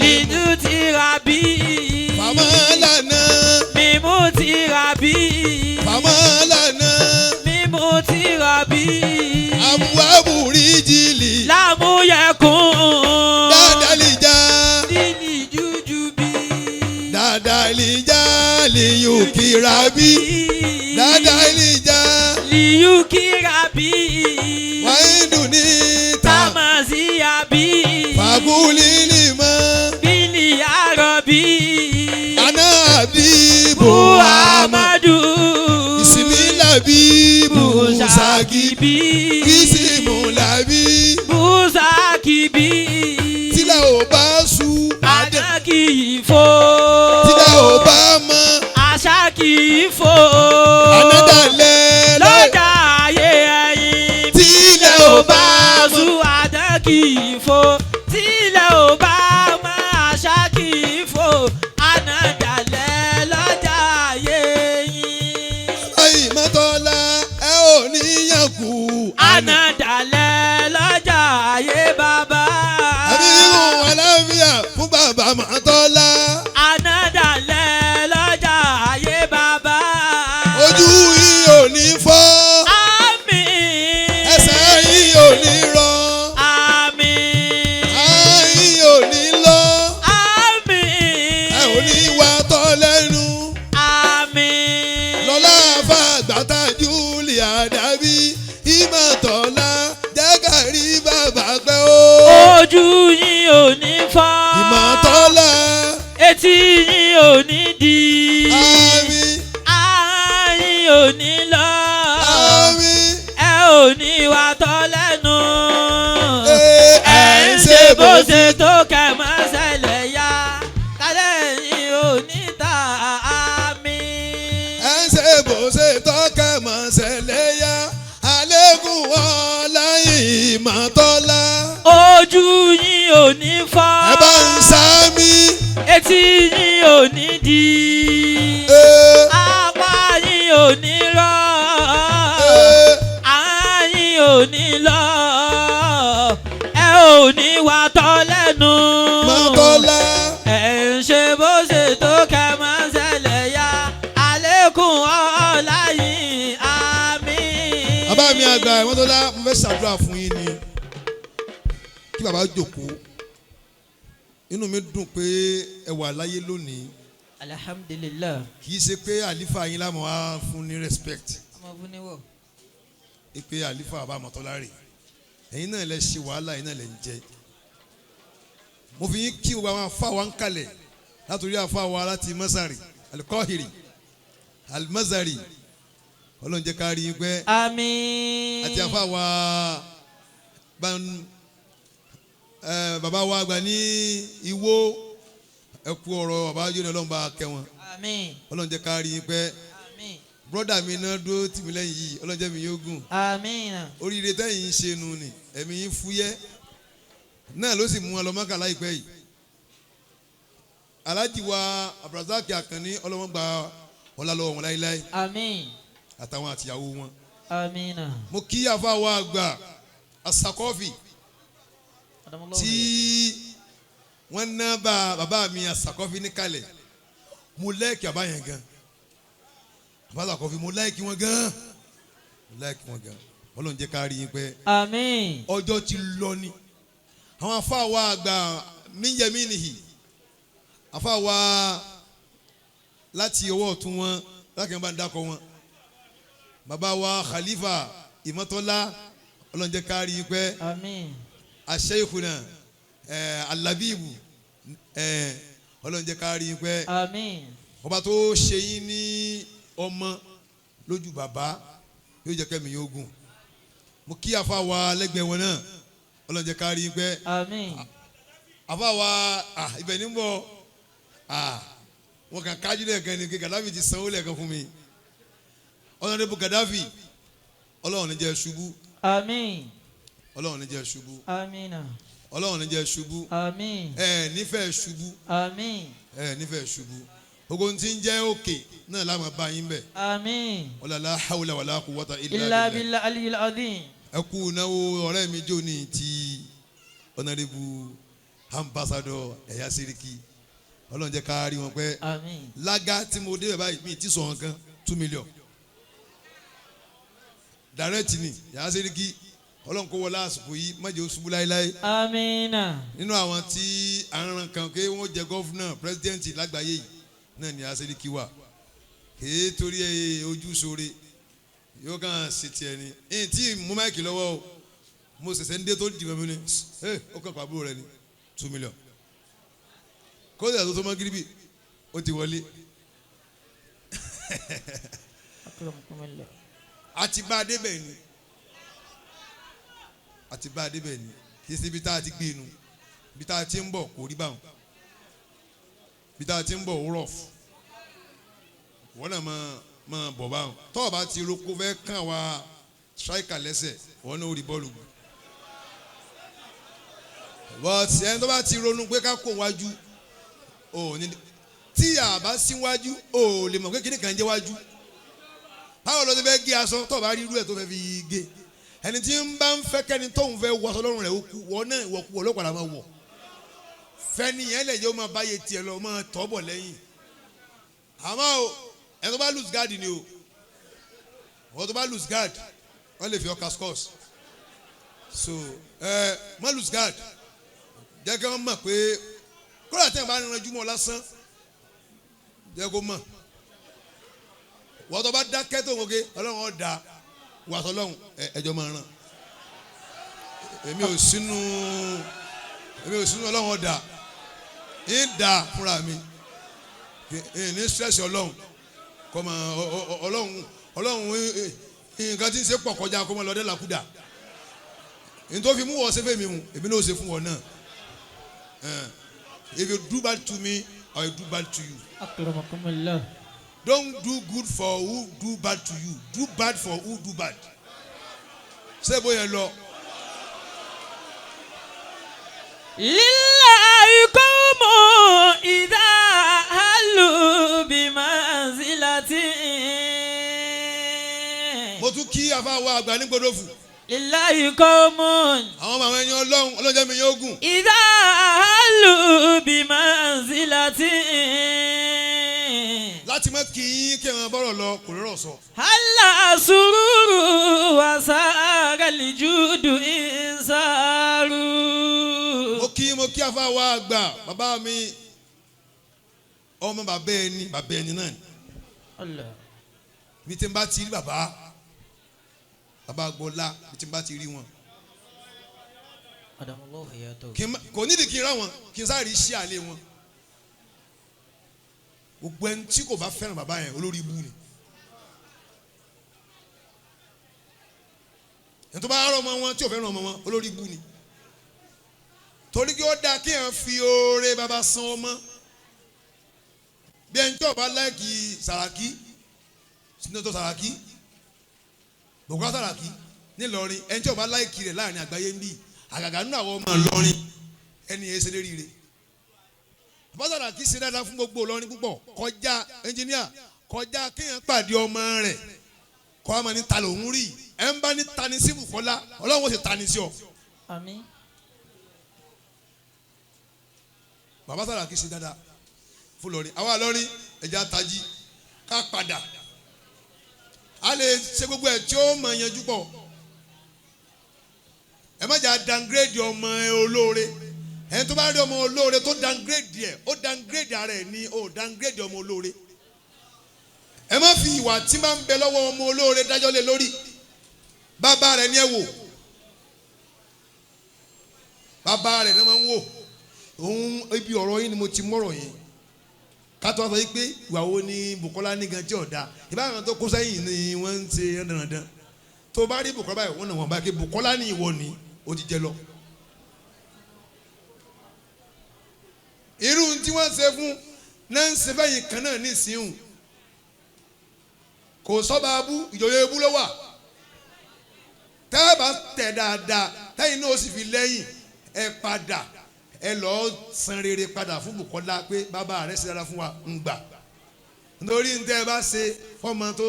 lidutirabi.
fàmálànà
mimutirabi.
fàmálànà
mimutirabi.
abuabu ríjìlì
lámúyẹkùn.
dádàlìjà
lílì jújùbí.
dádàlìjà lìyùkìràbí dádàlìjà
liyukirabi.
wàyí dùnní tàmà
tamaziyabi.
fàkùlì lìmọ̀
bili arabi.
àná àbíbò
muhammadu.
ìsìnmí làbíbò ṣàgìbí
Musagibi.
kìsìmù
fò.
tílẹ̀ ò bá mọ́.
àṣà kì í fò.
ànádàlẹ̀
lọ́jà ayé ẹyin.
tílẹ̀ ò bá mọ́.
zu àdán kì í fò. tílẹ̀ ò bá mọ́ àṣà kì í fò. ànádàlẹ̀ lọ́jà ayé ẹyin.
ayi mọ́tọ́lá ẹ ò ní yàn kú.
ànádàlẹ̀ lọ́jà ayé bàbá.
àbí irun àlàáfíà fún bàbá mọ́tọ́lá.
ànádàlẹ̀ lọ́jà ayé bàbá.
ojú yìí ò ní fọ́.
àmín.
ẹsẹ̀ yìí ò ní rọ.
àmín.
ahọ́n yìí ò ní lọ.
àmín.
ẹ ò ní wà tọ́ lẹ́nu.
àmín.
lọ́lá fàgbàtà júlì àdàbí ìmọ̀tọ́lá jágàrí bàbá pẹ́ o.
ojú yín ò ní fọ́.
ìmọ̀tọ́lá.
etí yín ò ní di.
àmín.
ahọ́n yín ò ní lọ.
àmín.
ẹ ò ní wà tọ́ lẹ́nu.
ẹ
ń ṣe bó ṣe tó kẹ́ mọ́ ṣẹlẹ̀ yá. kálẹ̀ yín ò ní ta àmín.
ẹ ń ṣe bó ṣe tọ́kẹ́ mọ̀ ṣẹlẹ̀ yá. àlékún ọ̀la ìmọ̀tọ́lá.
ojú yín ò ní fọ́.
ẹ bá ń sámi.
etí yín ò ní di. apá yín ò ní rọ. ahọ́n yín ò ní lọ. ẹ ò ní wà tọ́ lẹ́nu.
mọ̀tọ́lá.
ẹ ń ṣe bó ṣe tó kẹ́ mọ́ ṣẹlẹ̀ yá. àlékún ọ̀la yìí àmín.
bàbá mi àgbà ìmọ̀tọ́lá mo fẹ́ ṣàdúrà fún yín ni kí bàbá jókòó. inú mi dùn pé ẹ wà láyé lónìí.
alhamdulillah.
kì í ṣe pé àlífà yín lámọ̀ wá fún ní respect.
ọmọ fún ni wọ.
pé àlífà bàbá mọ̀tọ́lá rè ẹ̀yin náà lẹ ṣe wàhálà ẹ̀yin náà lẹ ń jẹ. mo fi yín kí gbogbo àwọn afá wa ń kalẹ̀ látòrí afá wa láti Masari alikọ́hìrì alimazari Ọlọ́run jẹ́ ká rí yín pẹ́.
àmín.
àti afá wa bàbá wa àgbà ní Ìwó ẹkú ọ̀rọ̀ bàbá yóò ní Ọlọ́run bá kẹ́ wọn.
àmín.
Ọlọ́run jẹ́ ká rí yín pẹ́.
àmín.
broda mi náà dúró tì mí lẹ́yìn yìí Ọlọ́run jẹ́ mi yóò gùn.
àmín.
oríire tẹ́yìn ń ṣe nu ni ẹ̀mí yín fúyẹ́ náà ló sì mú wọn lọ Mákà láìpẹ́ yìí. Alhaji wa Abdulrasaq Akànní Ọlọ́run gba ọlá lọ́wọ́ wọn láíláí.
àmín.
àtàwọn àtìyàwó wọn.
àmín.
mo kí àfa wa àgbà Asakọ́fì tí wọ́n ná bàbá mi Asakọ́fì níkàlẹ̀ mo lẹ́ẹ̀kì àbá yẹn gan àbá Asakọ́fì mo láìkì wọn gan mo láìkì wọn gan Ọlọ́run jẹ́ ká rí yín pẹ́.
àmín.
ọjọ́ ti lọ ni àwọn àfa wa àgbà míyẹmí nìyí àfa wa láti ọwọ́ ọ̀tún wọn láti bá ń dákọ̀ wọn bàbá wa Khalifa Ìmọ̀tọ́lá Ọlọ́run jẹ́ ká rí yín pẹ́.
àmín.
Asheikhuna Alabibu Ọlọ́run jẹ́ ká rí yín pẹ́.
àmín.
ọba tó ṣe yín ní ọmọ lójú bàbá yóò jẹ́ kẹ́mi yóò gùn. mo kí àfa wa lẹ́gbẹ̀ẹ́ wọn náà Ọlọ́run jẹ́ ká rí yín pẹ́.
àmín.
àfa wa ibẹ̀ ní bọ̀ wọn kàn kájú lẹ́ẹ̀kan ni Gaddafi ti sanwó lẹ́ẹ̀kan fún mi. Honorable Gaddafi Ọlọ́run ní jẹ́ ṣubú.
àmín.
Ọlọ́run ní jẹ́ ṣubú.
àmín.
Ọlọ́run ní jẹ́ ṣubú.
àmín.
nífẹ̀ẹ́ ṣubú.
àmín.
nífẹ̀ẹ́ ṣubú. gbogbo ohun tí ń jẹ́ òkè náà láwọn bá yín bẹ̀.
àmín.
wala hawla wala quwwata
illa billahi aliyil azim.
ẹ kú náwó ọ̀rẹ́ mi jò ní ti Honorable Ambassador Yahya Seriki Ọlọ́run jẹ́ ká rí wọn pẹ́.
àmín.
lága tí mo dé báyìí mi ti sọ wọn kan 2 million direct ni Yahya Seriki Ọlọ́run kó wọlé àsìkò yìí má jẹ́ ó ṣubú láéláé.
àmín.
nínú àwọn tí aràn kan pé wọ́n jẹ gọ́fúnà pírẹsidẹ́ǹtì lágbàáyé yìí náà ni Yahya Seriki wà kèé torí ojú sóore yóò kàn ṣe tiẹ̀ ni ẹ̀yìn tí mú máìkì lọ́wọ́ o mo ṣẹ̀ṣẹ̀ ń dé tó dìbò mi ni ó kàn pàbó rẹ ni 2 million kóòtù àti tó mọ́ gíríbì ó ti wọlé àti bá a débẹ̀ ni àti bá a débẹ̀ ni kì í ṣe ibi tá a ti gbé inú ibi tá a ti ń bọ̀ kò rí báwọn bí tá a ti ń bọ̀ rough wọ́n náà máa bọ̀ báwọn tọ́ọ̀ bá ti roko fẹ́ kàn wá striker lẹ́sẹ̀ wọ́n náà ó rí bọ́ọ̀lù gbọ́ but ẹni tó bá ti ronú pé ká kó wájú ò ní tí a bá síwájú ò lè mọ̀ pé kíní kan jẹ́ wájú báwo ló ti fẹ́ gé aṣọ tọ́ọ̀ bá rí irú ẹ̀ tó fẹ́ fi gé ẹni tí ń bá ń fẹ́ kẹ́ni tóun fẹ́ wọṣọ lọ́rùn rẹ̀ ó kú wọ́n náà ìwọ̀kú ọlọ́pàá máa wọ̀ fẹ́ni yẹn lè jẹ́ ó máa báyé tiẹ̀ lọ máa tọ́ bọ̀ lẹ́yìn àmọ́ o ẹni tó bá lose guard ni o wọ́n tó bá lose guard wọ́n lè fi ọkà scores so má lose guard jẹ́ kí wọ́n mọ̀ pé kódà tẹ̀ bá rìnrìn jùmọ̀ lásán jẹ́ kó mọ̀ wọ́n tó bá dákẹ́ tó ń wọ́gé ọlọ́run ọ̀dà wàtò ọlọ́run ẹjọ́ máa ràn èmi ò sínú ọlọ́run ọ̀dà ń dà fúnra mi ní stress ọlọ́run kọ́ máa ọlọ́run nǹkan tí ń ṣe pọ̀ kọjá kó máa lọ dé làkúdà nítorí fi mú wọ́n ṣe fẹ́ mi mu èmi náà ó ṣe fún wọn náà if you do bad to me I do bad to you.
Akramakumullah.
Don't do good for who do bad to you. Do bad for who do bad. Ṣé bóyá lọ.
Lillahi qawmun idha halu bi manzilatin.
Mo tún kí àfáwọ̀ àgbà ní gbọdọ̀fù.
Lillahi qawmun.
Àwọn ọmọ àwọn ẹni ọlọ́run ọlọ́jọ́ mi yóò gùn.
Idha halu bi manzilatin.
Láti mọ́ kí yín kí ẹ̀wọ̀n bọ́rọ̀ lọ kò rọrọ̀ sọ.
Halla sururu wa sagal judu insaru.
Mo kí àfáwọ̀ àgbà bàbá mi ọmọ bàbá ẹni náà ni.
Allah.
Bí tí n bá ti rí bàbá Gbọ́lá bí tí n bá ti rí wọn.
Adamallahu hayatahu.
Kò nídìí kí n rá wọn kí n sáré ṣí àlè wọn. Gbogbo ẹni tí kò bá fẹ́ràn bàbá yẹn olórí ibú ni. Ẹni tó bá rọ ọmọ wọn tí ò fẹ́ràn ọmọ wọn olórí ibú ni. Torí kí ó dáa kí èèyàn fi oore bàbá san ọmọ. Bí ẹni tí ò bá láìkì Sàràkí Sínátọ̀ Sàràkí Bùkọ́lá Sàràkí nílọrin ẹni tí ò bá láìkì rẹ̀ láàrin àgbáyé ń bì àgàgà nínú àwọn ọmọ Ìlọrin ẹni yẹn ṣe lè ríire. Bàbá Sàràkí ṣe dáadáa fún gbogbo Ìlọrin púpọ̀ kọjá ẹnjìníà kọjá kéèyàn pàdé ọmọ rẹ̀ kọ́ ọmọ ní ta lòún rí ẹ̀ ń bá ní tani sí Bùkọ́lá Ọlọ́run ó sì tani sí ọ.
Àmín.
Bàbá Sàràkí ṣe dáadáa fún Ìlọrin àwa Ìlọrin ẹ̀já tají ká padà a lè ṣe gbogbo ẹ̀ tí ó mọ̀ yanjú pọ̀ ẹ má jà downgrade ọmọ olóore ẹni tó bá rí ọmọ olóore tó downgrade ẹ̀ ó downgrade ara ẹ̀ ní ó downgrade ọmọ olóore ẹ má fi ìwà tí máa ń bẹ lọ́wọ́ ọmọ olóore dájọ́ lé lórí bàbá rẹ̀ ní ẹ wò bàbá rẹ̀ ní ẹ máa ń wò òun ibi ọ̀rọ̀ yín ni mo ti mọ̀rọ̀ yẹn kátó wá sọ yìí pé ìwà wo ni Bùkọ́lá ní gan tí ọ̀dà ìbáraẹn tó kó sẹ́yìn ni wọ́n ń ṣe dandan tó bá rí Bùkọ́lá báyìí wọ́n náà wọ́n bá ké Bùkọ́lá ní ìwọ ni ó ti jẹ lọ. irú tí wọ́n ṣe fún náà ń ṣe fẹ́yìn kan náà nísìnyún kò sọ́ba abú ìjòyè ebú ló wà tẹ́ ẹ bá tẹ̀ dáadáa tẹ́yìn náà ó sì fi lẹ́yìn ẹ padà ẹ lọ san rere padà fún Bùkọ́lá pé bàbá rẹ̀ ṣe dára fún wa ń gbà nítorí ntẹ́ ẹ bá ṣe fọ́mọ tó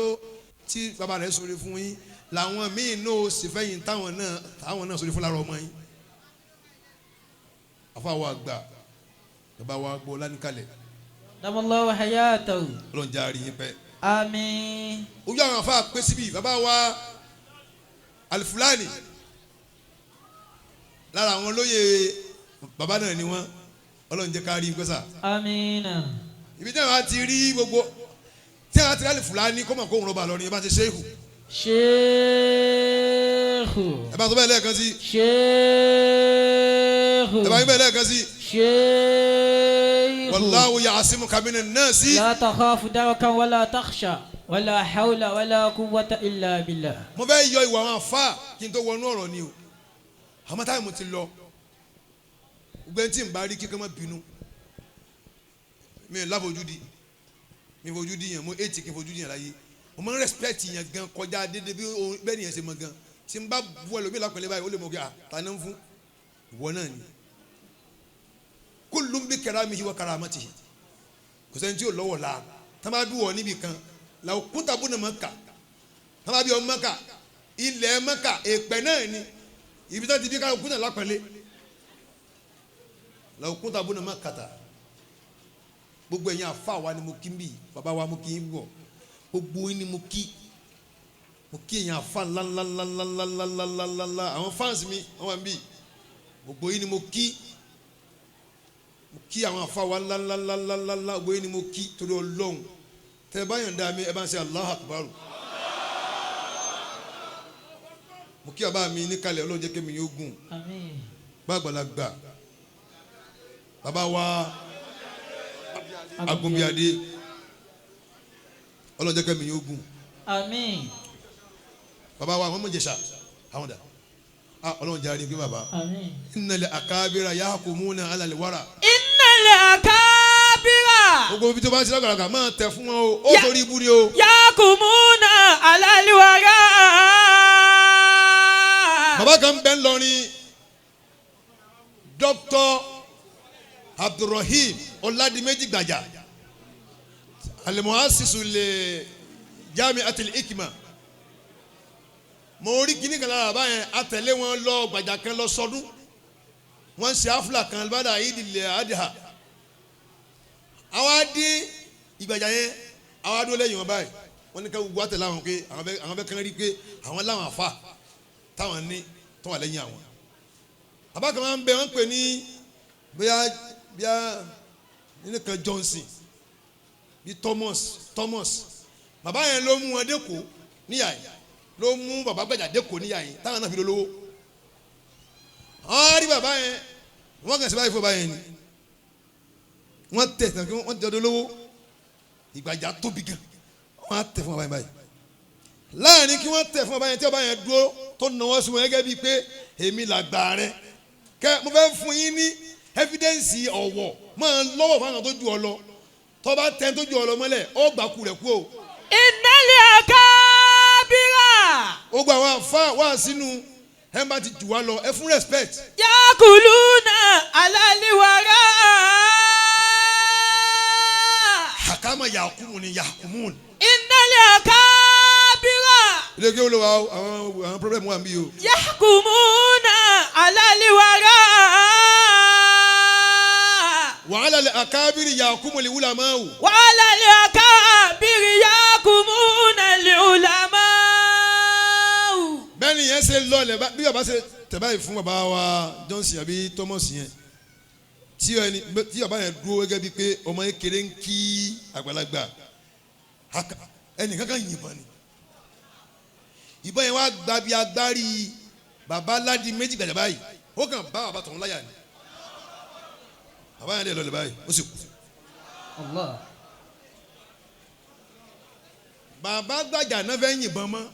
tí bàbá rẹ̀ sọ̀rọ̀ fún yín làwọn míì náà sì fẹ́yìn táwọn náà sọ̀rọ̀ fún lára ọmọ yín àfàwọn àgbà bàbá wa gbọ́ lánìkàlẹ̀
Adamallahu hayatahu.
ọlọ́njà rí yín pẹ́.
Àmín.
ojú àwọn afa pé síbi bàbá wa Alifulani lára àwọn olóyè bàbá náà ni wọ́n Ọlọ́run jẹ́ ká rí pẹ́sà.
Amina.
Ibi tí wọ́n ti rí gbogbo tí wọ́n ti rí Alifulani kọ́mọ̀ kó ń rọ́bà lọ́rin ẹ bá ti ṣéèkù.
Ṣéèkù.
ẹ bá tó bẹ́ẹ̀ lẹ́ẹ̀kan sí.
Ṣéèkù.
ẹ bá yín bẹ́ẹ̀ lẹ́ẹ̀kan sí.
Ṣéèkù.
Wallahu ya'asimuka minan nasi.
La takhafu darkan wala takhsha wala hawla wala quwwata illa billah.
mo fẹ́ yọ ìwà àwọn àfa kí n tó wọnú ọ̀rọ̀ ni o àmọ́ táyà mo ti lọ gbẹ́ntì ń bá rí kíkọ́ mọ́ bínú mi ò láfojúdi mi fojú di yẹn mo ètì kí n fojú di yẹn láyé mo máa ń respect yẹn gan kọjá dédé bí bẹ́ẹ̀ ni yẹn ṣe mọ gan tí n bá bu ẹlòmíì lápẹ̀lẹ́ báyìí ó lè mọ̀ kí ta ni ń fún ìwọ náà ni kullun bi karamihi wa karamatihi kò sẹ́ni tí yóò lọ́wọ́ la tá bá bí wọ níbi kan la òkúta bó na Mẹ́kà tá bá bí ọ Mẹ́kà ilẹ̀ Mẹ́kà èpè náà ni ibi tó ti bí ká òkúta lápẹ̀lẹ́ la òkúta bó na Mẹ́kà ta gbogbo ẹ̀yin àfa wa ni mo kí n bì bàbá wa mo kí n bọ̀ gbogbo yín ni mo kí ẹ̀yin àfa ńláńláńláńláńláńláńlá àwọn fans mi wọ́n wà ń bì gbogbo yín ni mo kí àwọn àfa wa ńláńláńláńláńlá gbogbo yín ni mo kí torí Ọlọ́run tẹ ẹ bá yàn dá mi ẹ bá ń ṣe Allahu Akbar mo kí bàbá mi ní kalẹ̀ Ọlọ́run jẹ́ kí mi yóò gùn bá àgbàlagbà bàbá wa Agunbíadé Ọlọ́run jẹ́ kí mi yóò gùn
àmín
bàbá wa àwọn ọmọ Ìjẹ̀ṣà àwọn dà Ọlọ́run jẹ́ àríwí bàbá innal akabira yahkumuna ala alwara
innal akabira
gbogbo ibi tó bá ń ṣe lágbàlagbà máa tẹ̀ fún wọn o ó torí ibú ni o
yahkumuna ala alwara
bàbá kan bẹ́ ń lọrin Dr. Abdulrahim Ọládìméjì Gbàjà alimuhasisu le Jami'atul Hikma mo rí kíní kan lára báyẹn atẹ̀lé wọn lọ Gbàjà kan lọ sọdún wọn ń ṣe afúlà kan albada idil adha àwọn adé Ìgbàjà yẹn àwọn adó lẹ́yìn wọn báyìí wọn ní ká gbogbo àtẹ̀lé àwọn pé àwọn bẹ́ẹ̀ kan rí pé àwọn láwọn àfa táwọn ní tó wà lẹ́yìn àwọn bàbá kan máa ń bẹ wọn pè ní bóyá nínú kan Johnson bí Thomas bàbá yẹn ló mú wọn dẹ́kọ̀ níyà yìí ló mú bàbá Gbàjà dẹ́kọ̀ níyà yìí táwọn náà fi lólówó wọ́n rí bàbá yẹn wọ́n kàn sí báyìí fún bàbá yẹn ni wọ́n tẹ̀ tán kí wọ́n ti dọ́dọ́ lówó Ìgbàjà tóbi gan wọ́n á tẹ̀ fún bàbá yẹn báyìí láàrin kí wọ́n tẹ̀ fún bàbá yẹn tí bàbá yẹn dúró tó náwó sí wọn gẹ́gẹ́ bíi pé èmi làgbà rẹ kẹ́ mo fẹ́ fún yín ní evidence ọ̀wọ̀ máa ń lọ́wọ́ fún àwọn tó ju ọ lọ tó bá tẹ́ tó ju ọ lọ mọ́lẹ̀ ó gbà kú rẹ̀ kú o.
innal akabira
ó gba àwọn àfa wá sínú ẹ̀ ń bá ti jù wá lọ ẹ fún respect.
yakuluna ala alwara
hakama yakumu ni yakumun.
innal akabira
ilé kí ló wà àwọn problem wà ń bí o.
yahkumuna ala alwara
wàhálà lè akábírì yakumu lè wúlà máa wù.
wàhálà lè akábírì yakumuna lè ulama.
bẹ́ẹ̀ni yẹn ṣe lọlẹ̀ bí bàbá ṣe tẹ̀ báyìí fún bàbá wa Johnson àbí Thomas yẹn tí bàbá yẹn dúró gẹ́gẹ́ bíi pé ọmọ yẹn kéré ń kí àgbàlagbà ẹnìkan kan yìnbọn ni ìbọn yẹn wá gba bí agbárí bàbá Ọládìméjì Gbàjà báyìí ó kàn bá bàbá tọ̀hún láyà ni bàbá yẹn lè lọlẹ̀ báyìí ó sì kú. bàbá Gbàjà náà fẹ́ yìnbọn mọ́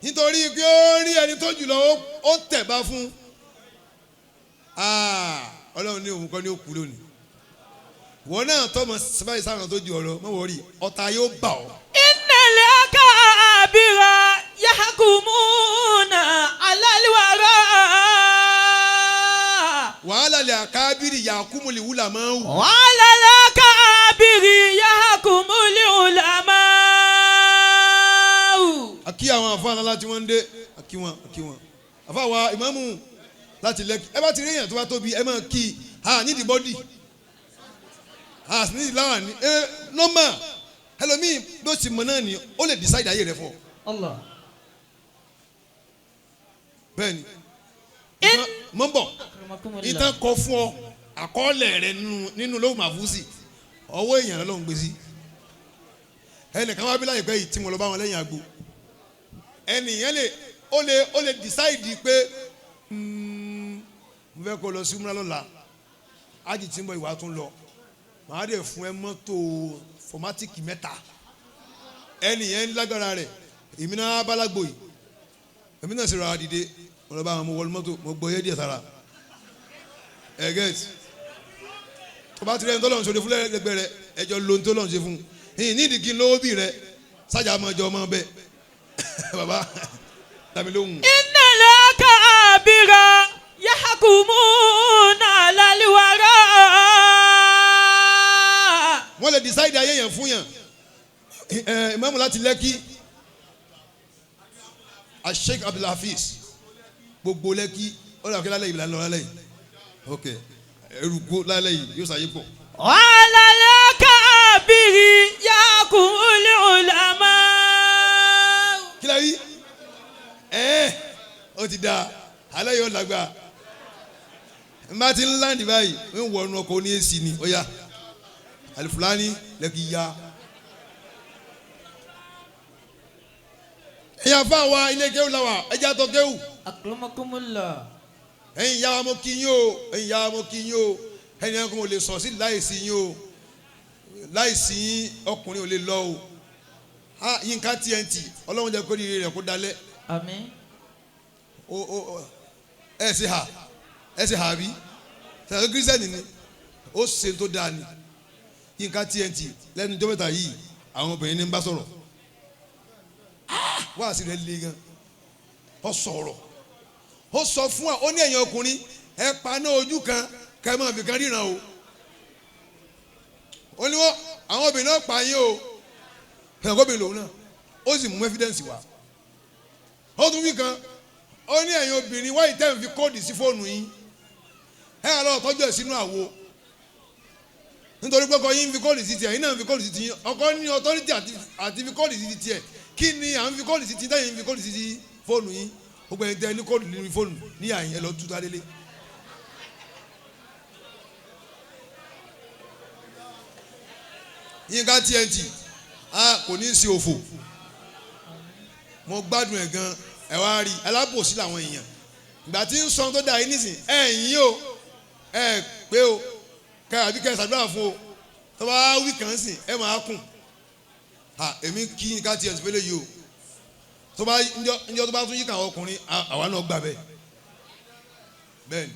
nítorí pé ó rí ẹni tó jùlọ ó tẹ̀bá fún Ọlọ́run ní òun kọ́ ní ó kú lónìí wọ́n náà tọ́mọ sábàyí sáwọn tó ju ọ̀rọ̀ mọ́ wọ́n rí ọ̀tá yóò bà ọ́.
innal akabira yahkumuna ala alwara.
wàhálà lè àkábírì yakumu lè wúlà máa wù.
wàhálà lè àkábírì yakumu lè wúlà máa wù.
àkí àwọn àfáàná láti wọ́n ń dé àkí wọn àfáà wa ìmáàmù láti Lẹ́kì ẹ bá ti rí èèyàn tó bá tóbi ẹ máa kí nídìí bọ́dì nídìí láwà ní nọ́mà ẹlòmíì ló ti mọ̀ náà ni ó lè decide ayé rẹ fún ọ. bẹ́ẹ̀ni mọ̀ ń bọ̀ ìtàn kọ fún ọ àkọọ́lẹ̀ rẹ nínú lóhùn màfúsì ọwọ́ èèyàn ló ń gbé sí ẹnìkan wá bí láyé pẹ́ yìí tí mo lọ bá wọn lẹ́yìn àgbo ẹnìyẹn ó lè decide pé mo fẹ́ kó lọ sí múra lọ́la ájì tí ń bọ̀ ìwà tún lọ màá dẹ̀ fún ẹ mọ́tò fọmátìkì 3 ẹnìyẹn lágbára rẹ̀ èmi náà bálágbó yìí èmi náà sì rà á dìde mo lọ bá àwọn ọmọ wọlé mọ́tò mo gbọ́ yé díẹ̀ sára ẹ̀gẹ́t tó bá ti rẹ̀ ń tọ́lọ́run ṣòro fún lẹ́gbẹ̀ẹ́ rẹ̀ ẹjọ́ lóhun tó lọ́run ṣe fún un nídìí kí n lówó bí rẹ̀ sájà ọmọ ọjọ́ ọmọ bẹ́ẹ̀ bàbá tàbí lóhùn.
innal akabira yahkumuna alal wara.
wọ́n lè decide ayé yẹn fún yàn ìmáàmù láti Lẹ́kì Sheikh Abdulhafiz gbogbo Lẹ́kì ó dà kí lálẹ́ yìí lálẹ́ lálẹ́ yìí ok eruku lálẹ́ yìí yóò ṣàyè pọ̀.
alal akabiri yahkumul ulama.
kí la rí ó ti da alẹ́ yóò lágbá n bá ti ń láǹdì báyìí ń wọnú ọkọ̀ ní èsì ni ó yá Alifulani Lẹ́kì ya. ẹ̀yin afa wa ilé kéwù la wa ẹ̀jẹ̀ àtọ̀ kéwù.
akramakumullah.
ẹ̀yin ya mo kí yín o ẹ̀yin ya mo kí yín o ẹ̀yin ẹ̀kún ò lè sọ sí láìsí yín o láìsí yín ọkùnrin ò lè lọ o Yínká TNT ọlọ́run jẹ́ kó ní ire rẹ̀ kó dalẹ̀.
àmín.
ẹ ṣe hà bí ṣàtúntò kírísítẹ́nì ni ó ṣe tó dáa ni Yínká TNT lẹ́nu ọjọ́ mẹ́ta yìí àwọn obìnrin ní ń bá sọ̀rọ̀ wá sí rẹ̀ le gan ọ sọ̀rọ̀ ó sọ fún wa ó ní ẹ̀yin ọkùnrin ẹ paná ojú kan ká ẹ máa fi kan ríran o ó ní wọ́n àwọn obìnrin náà pa yín o ẹ̀kọ́ obìnrin lòun náà ó sì mú evidence wá ó tún wí kan ó ní ẹ̀yin obìnrin wáyé tẹ́ ń fi kóòdù sí fóònù yín ẹ yà lọ́wọ́ tọ́jú ẹ̀ sínú àwo nítorí pé ọkọ yín ń fi kóòdù sí tiẹ̀ yín náà ń fi kóòdù sí tiẹ̀ ọkọ ní authority àti fi kóòdù sí tiẹ̀ kí ni à ń fi kóòdù sí tiẹ̀ tẹ́yìn ń fi kóòdù sí fóònù yín gbogbo ẹni tẹ́ ní kóòdù nínú fóònù ní àyìn ẹ lọ tú tá délé. Yínká TNT kò ní í ṣe òfò mo gbádùn ẹ̀ gan ẹ wá rí alábòsí làwọn èèyàn ìgbà tí ń sọ tó dáa yín nísìn ẹ̀yìn o ẹ pé o ká àbí ká ẹ ṣàdúrà fún o tó bá wí kàn sìn ẹ máa kùn èmi kí Yínká TNT fẹ́lẹ́ yìí o tó bá njọ́ tó bá tún yí kàn ọkùnrin àwa náà gbà bẹ́ẹ̀ bẹ́ẹ̀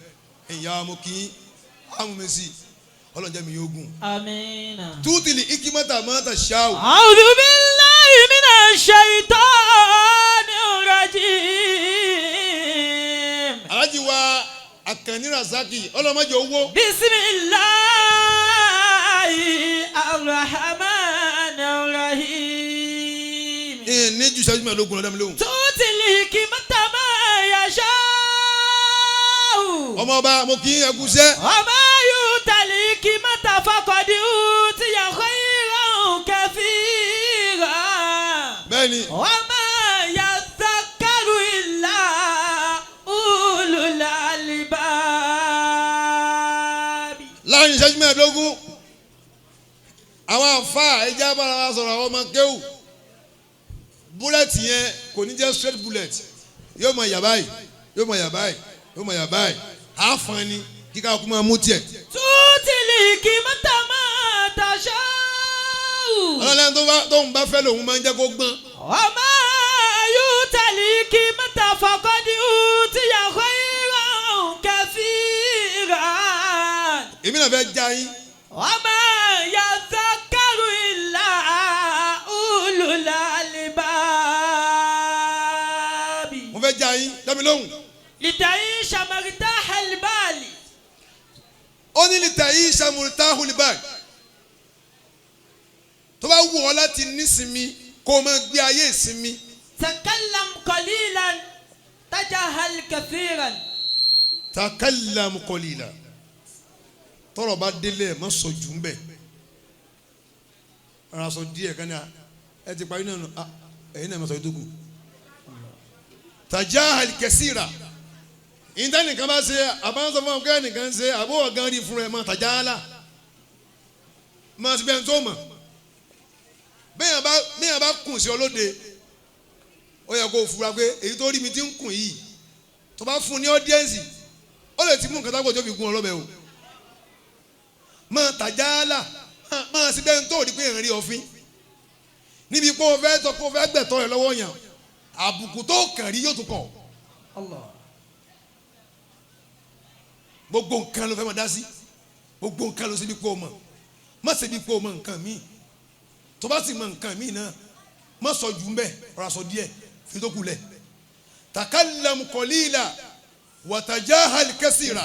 ni ìyá mo kí amúmẹ́sì ọlọ́njẹ́ mi yóò gùn.
amiina.
tútìlì ikimata mọ́tà ṣáò.
a'udhu billahi minash shaitanir rajim.
Alhaji wa Akanni Rasaki ọlọ́mọdé owó.
bisimilahi arrahmanir rahim.
ní ju sẹ́jú mẹ́ẹ̀ẹ́dógún lọ́dọ̀ mi lóhùn.
tútìlì ikimata ma yasha'u.
ọmọ ọba mo kí ẹkú sẹ́.
ọmọ yóò tẹ̀lé kí mẹ́ta fọkọ̀dí ti yẹ khayran kathira.
bẹ́ẹ̀ni.
ọmọ yadhakkaru illa ulul albab.
láàrin ìṣẹ́jú mẹ́ẹ̀ẹ́dógún àwọn àfa ẹja bára wa sọ̀rọ̀ àwọn ọmọ kéwù búlẹ̀tì yẹn kò ní jẹ́ straight bullet yóò mọ yà báyìí yóò mọ yà báyìí yóò mọ yà báyìí àáfàn ni kíkà kú máa mú tiẹ̀.
tútìlì kí mẹ́ta máa tàṣà.
ọlọ́lẹ́ni tó ń bá fẹ́ lòun máa ń jẹ́ kó gbọ́n.
ọmọ yóò tẹ̀lé kí mẹ́ta fọkọ́dí ti yà khayran kathira.
èmi náà fẹ́ já yín.
ọmọ yadhakkaru illa ulul albab.
mo fẹ́ já yín dámi lóhùn.
lita'isha martahal bali.
ó ní lita'isha martahal bali. tó bá wù ọ́ láti nísinmi kó o máa gbé ayé ìsinmi.
takallam qalilan tajahal kathiran.
takallam qalilan. tọ́rọ̀ bá délé má sọ jù ń bẹ̀. ara sọ díẹ̀ kan ní ẹ ti parí náà ẹ̀yin náà má sọ yìí tó kù. tajahal kathira. ìdánìkan bá ṣe àbánsọ fún ọkọ ẹnìkan ṣe àbúrò gan rí fún ẹ máa tajahala. máa ti bẹ́ẹ̀ tó mọ̀. bẹ́ẹ̀ bá kùn sí ọlọ́dẹ ó yẹ kó o fura pé èyí tó rí mi ti ń kùn yìí tó bá fún ní ọ́díẹ́nsì ó lè ti mú nǹkan tágbọ̀ tó fi gun ọlọ́bẹ̀ o máa tajahala máa sí bẹ́ẹ̀ tó rí pé èèyàn rí ọfín níbi pé o fẹ́ sọ pé o fẹ́ gbẹ̀tọ́ rẹ lọ́wọ́ yàn àbùkù tó kàn rí yóò tún kàn
Allah.
gbogbo nǹkan ló fẹ́ máa dá sí gbogbo nǹkan ló ṣe bí kò mọ̀ má ṣe bí kò mọ̀ nǹkan míì tó bá sì mọ̀ nǹkan míì náà má sọ jù ń bẹ̀ ọ̀rọ̀ àsọ díẹ̀ fi tó kù lẹ̀ takallam qalila wa tajahal kaseera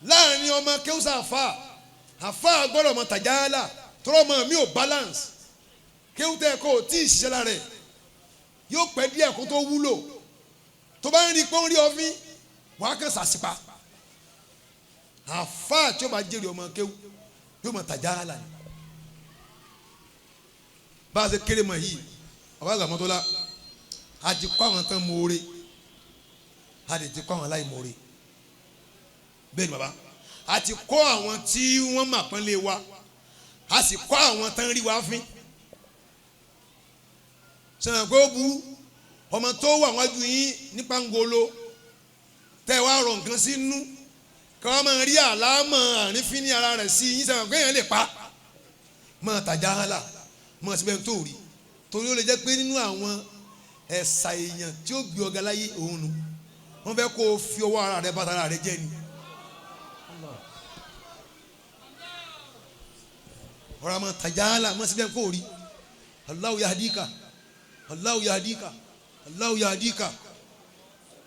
láàrin ọmọ kéwùsà àfa gbọ́dọ̀ mọ tàjálà tọrọ mọ mi ò balance kéwùtẹ kó tí ì ṣiṣẹ́ lára rẹ̀ yóò pẹ́ díẹ̀ kó tó wúlò tó bá ń rí pọ́n rí ọfín wàá kàn sàṣìpa àfa tí ó bá jèrè ọmọ kéwù yóò mọ tàjálà ni bá a ṣe kéré mọ yìí ọba àgbà mọ́tò la a ti kọ́ àwọn tán mọ́ọ́rẹ́ a lè ti kọ́ àwọn aláìmọ́ọ́rẹ́ bẹ́ẹ̀ ni bàbá a ti kọ́ àwọn tí wọ́n mà pọ́n lé wa a sì kọ́ àwọn tán rí wa fín sọ̀rọ̀ pé ó burú ọmọ tó wà wájú yín nípa ngolo tẹ́ wá rọ̀ nǹkan sínú kí wọ́n máa rí àlámọ̀ àrífín ní ara rẹ̀ sí yín sọ̀rọ̀ pé èèyàn lè pa máa tàjà hàn là máa síbẹ̀ tó rí torí ó lè jẹ́ pé nínú àwọn ẹ̀sà èèyàn tí ó gbé ọ̀gá láyé òun nù wọ́n fẹ́ kó o fi ọwọ́ ara rẹ̀ bàtà ara rẹ̀ jẹ́ ni. ọ̀rọ̀ àmọ́ tajala mọ́ síbẹ̀ kó rí Allahu yahdika Allahu yahdika Allahu yahdika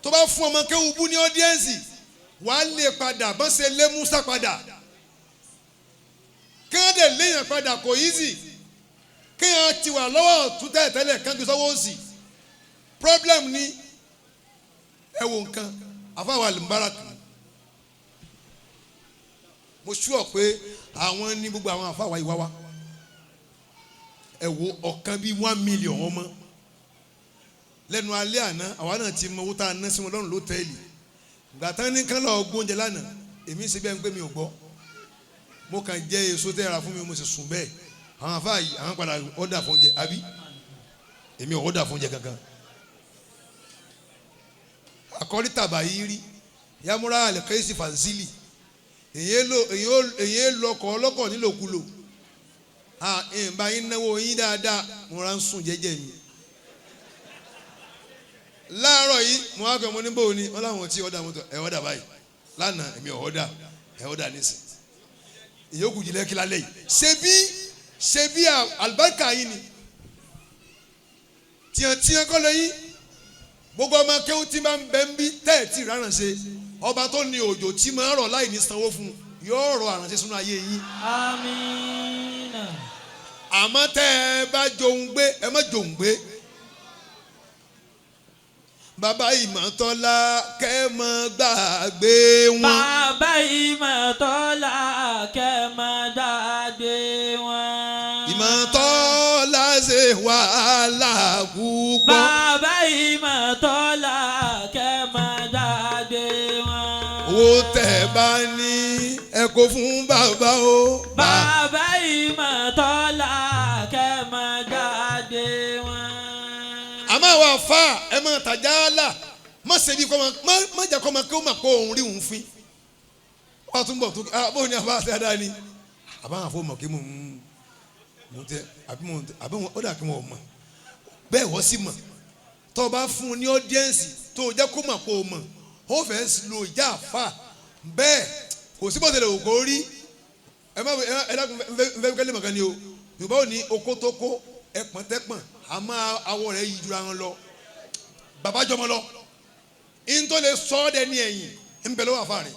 tó bá fún ọmọ kéwù bú ní ọ́díẹ́nsì wàá lè padà bọ́n ṣe lé Musa padà kéèdè léèyàn padà kò easy kéèyàn ti wà lọ́wọ́ ọ̀tún tẹ́lẹ̀ kánjú sọ́wọ́ òsì problem ni ẹ wo nǹkan àfàwọn alimubarak mo sure pé àwọn ní gbogbo àwọn àfàwọn ìwá wa ẹ wo ọ̀kan bíi 1 million ọmọ lẹ́nu alẹ́ àná àwa náà ti mọ owó tá a ná sí wọn lọ́rùn lọ́tẹ́ẹ̀lì gbàtán ní kán lọ́ọ́ gbóúnjẹ lánàá èmi ṣe bẹ́ẹ̀ ń pé mi ò gbọ́ mo kàn jẹ èso tẹ́ ra fún mi mo sì sùn bẹ́ẹ̀ àwọn àfáà yìí àwọn padà ọ̀dà fún oúnjẹ àbí èmi ò ọ̀dà fún oúnjẹ kankan akọ́rí tàbá yìí rí yamura alẹ́kẹ́sì fàǹsílì èyí lọkọ̀ ọlọ́kọ̀ nílòkulò ìbá yín náwó yín dáadáa mo ra ń sùn jẹ́jẹ́ mi láàárọ̀ yìí mo wá kọ́ mo ní bò ní wọ́n láwọn tí ọ̀dà mọ́tò ẹ̀ ọ̀dà báyìí lánàá èmi ọ̀ọ́dà ẹ̀ ọ̀dà nísìn ìyókù jìlẹ̀ kí lálẹ́ yìí ṣe bí àlùbáríkà yìí ni tiẹ̀tiẹ̀ kọ́ lẹ́yìn gbogbo ọmọ kéwù tí máa ń bẹ ń bí tẹ́ẹ̀tì ránṣẹ́ ọba tó ní òjò tí máa ń rọ̀ láì ní sanwó fún yóò rọ̀ àránṣẹ́ sínú ayé yín.
àmín.
àmọ́ tẹ́ ẹ bá jòun gbé ẹ má jòun gbé. bàbá ìmọ̀tọ́lá kẹ́ mọ́ gbàgbé wọn.
bàbá ìmọ̀tọ́lá kẹ́ mọ́ gbàgbé wọn.
ìmọ̀tọ́lá ṣe wàhálà púpọ̀.
bàbá ìmọ̀tọ́lá kẹ́ mọ́ gbàgbé wọn.
owó tẹ́ bá ní ẹ kó fún bàbá o.
bàbá ìmọ̀tọ́lá kẹ́ mọ́ gbàgbé wọn.
àmọ́ àwọn àfa ẹ máa tàjà là má ṣe bí kọ́ má jà kọ́ máa kí ó máa kó òun rí òun fín. wọ́n tún bọ̀ tó bóun ni àbá àti àdá ni àbá àwọn afọ́ mọ̀ kí mo tẹ àbí ó dà kí wọ́n mọ̀ bẹ́ẹ̀ wọ́n sì mọ̀ tó o bá fún un ní ọ́díẹ́nsì tó o jẹ́ kó mà kó o mọ̀ ó fẹ́ lo ìjà àfa bẹ́ẹ̀ kò sí bọ́sẹ̀ lè wò kó rí ẹ dákun fẹ́ kẹ́lẹ́ mọ̀kan ni o Yorùbá ò ní okó tó kó ẹpọ̀n tẹ́pọ̀n àmọ́ awọ rẹ̀ yí jura wọn lọ bàbá jọmọ lọ in tó lè sọ ọ́ dẹ ní ẹ̀yìn ń bẹ lọ́wọ́ àfa rẹ̀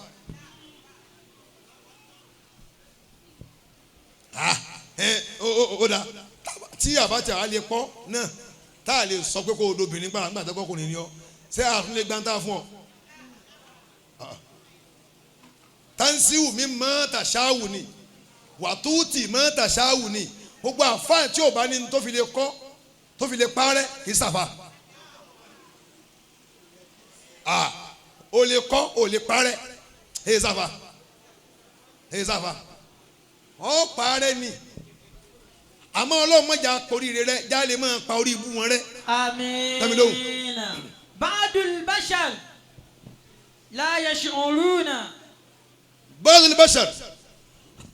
ó dà tí àbátì àá lè pọ́ náà tá a lè sọ pé kó o dobìnrin gbára nígbà tó kọkùnrin ni ọ ṣé àtún lè gbáǹtà fún ọ. tansiwu mi mọ́ tàṣáwù ni wàtúùtì mọ́ tàṣáwù ni gbogbo àfáà tí ò bá ní tó fi lè kọ́ tó fi lè parẹ́ kì í sàfà. o lè kọ́ o lè parẹ́ èyí sàfà èyí sàfà ọ parẹ́ ni àmọ́ ọlọ́run mọ̀jà koríire rẹ jáde máa pa orí ibú wọn rẹ.
àmín. ba'dul bashar la yash'uruna.
ba'dul bashar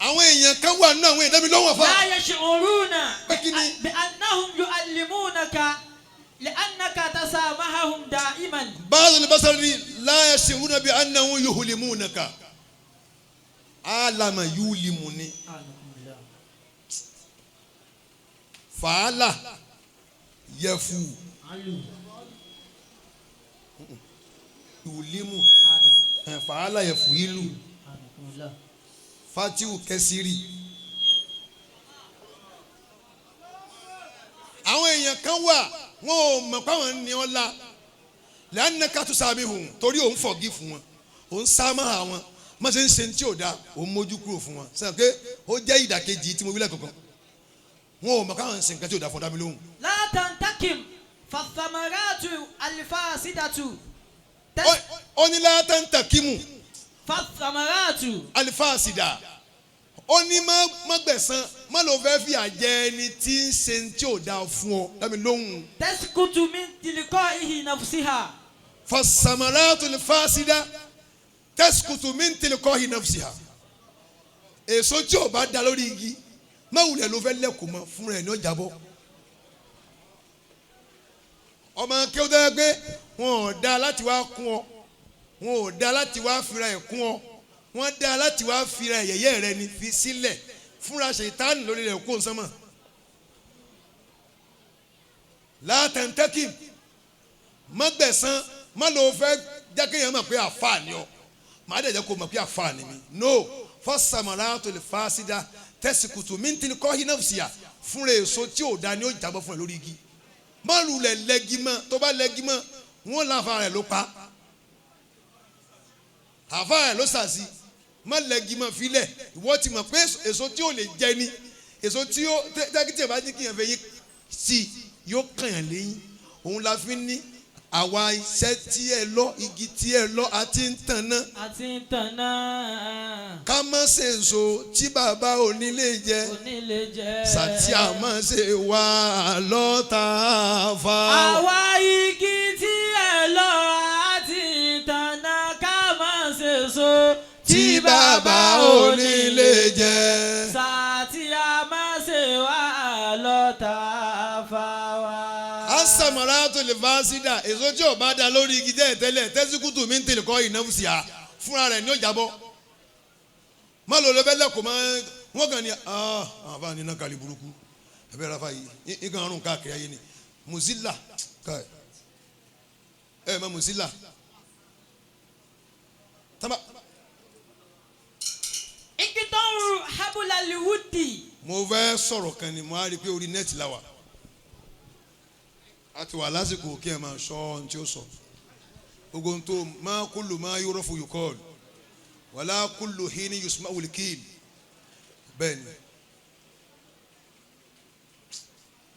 àwọn èèyàn kan wà nínú àwọn ìdámi lọ́wọ́ fa.
la yash'uruna
Bẹ́kíní.
bi annahum yu'allimunaka li'annaka tasamahahum da'iman.
ba'dul bashar la yash'uruna bi annahum yuhlimunaka alama yulimu ni fàálà yẹfu yulimu fàálà yẹfu ilu fatiu kẹsìrì. àwọn èèyàn kan wà wọn ò mọ̀ páwọn ní ọlá lẹ́yìn kátó sábẹ́ hùn torí òun fọ̀gí fún wọn òun sá mọ́ àwọn má ṣe ń ṣe tí ò dáa òun mójú kúrò fún wọn sọ pé ó jẹ́ ìdàkejì tí mo wílẹ̀ kankan wọn ò mọ̀ káwọn ń ṣe nǹkan tí ò dáa fún dábí lóhùn.
látàntàkìm fàtàmàràtù àlìfàṣídàtù.
ó ní látàntàkìmù
fàtàmàràtù
àlìfàṣídà ó ní má gbẹ̀san má ló fẹ́ fi àjẹ ẹni tí ń ṣe tí ò dáa fún ọ dábí lóhùn.
tẹ́síkùtù mi tìlíkọ́ ìhì nàfṣíhà.
fàṣàmàràtù àlìfàṣídà tẹ́síkùtù mi tìlíkọ́ ìhì nàfṣíhà. èso tí ò bá da lórí igi máwùlẹ̀ ló fẹ́ lẹ́kùn mọ́ fúnra ẹ̀ ní ọjà bọ́. ọmọ kí ó dẹ́ pé wọn ò dá láti wá kún ọ wọn ò dá láti wá fira ẹ̀ kún ọ wọ́n dá láti wá fira ẹ̀yẹ̀yẹ́ rẹ ni fi sílẹ̀ fúnra ṣètánì lórí rẹ̀ kó nsánmọ̀. látẹ̀ntẹ́kì má gbẹ̀san má ló fẹ́ jákèyàn mọ̀ pé àfáà ni ọ má dẹ̀ jẹ́ kó mọ̀ pé àfáà ni mi no fọ́sàmọ̀lá tó lè fa sídá tẹ́síkùtù mintili kọ́hí náà fìyà fúnra èso tí ò da ni ó jábọ́ fún ẹ lórí igi má lulẹ̀ lẹ́gi mọ́ tó bá lẹ́gi mọ́ wọn láfa rẹ̀ ló pa àfa rẹ̀ ló sàsí má lẹ́gi mọ́ filẹ̀ ìwọ ti mọ̀ pé èso tí ò lè jẹ ni èso tí ó tẹ́kítì bá ní kíyàn fẹ́ yín sí yóò kàn yàn lẹ́yìn òun la fi ní àwa iṣẹ́ tí ẹ lọ igi tí ẹ lọ àti ń tàn náà.
àti ń tàn náà.
ká má ṣe èso tí bàbá onílé jẹ.
onílé jẹ.
sàtì àmọ́ ṣe wà lọ́ta fa.
àwa igi tí ẹ lọ àti ń tàn náà ká má ṣe èso
tí bàbá onílé jẹ.
sàtì àmọ́ ṣe wà lọ́ta fa wa.
asamara tó lè fa sídà èso tí ò bá da lórí igi tẹ́lẹ̀ tẹ́lẹ̀ tẹ́síkútù mi ń tèlè kọ́ ìnáwùsì à fúnra rẹ̀ ní ó jábọ́ má lò ló bẹ́ lẹ́kọ̀ọ́ mọ́ wọ́n kàn ní àwọn àbá ní iná kàlí burúkú ẹ̀bẹ̀ rafa yìí nǹkan ọ̀run káàkiri ayé ni mùsílà káì ẹ̀ mọ́ mùsílà tábà.
ìkìtọ́rù habulaliwudi.
mo fẹ́ sọ̀rọ̀ kan ni mo á rí i pé orí nẹ́ẹ̀tì la wà a ti wà lásìkò kí ẹ máa sọ ohun tí ó sọ gbogbo tó máa kúlù máa yọrọ fún yukọọlù wàlá kúlù híní yusuf awulikil bẹ́ẹ̀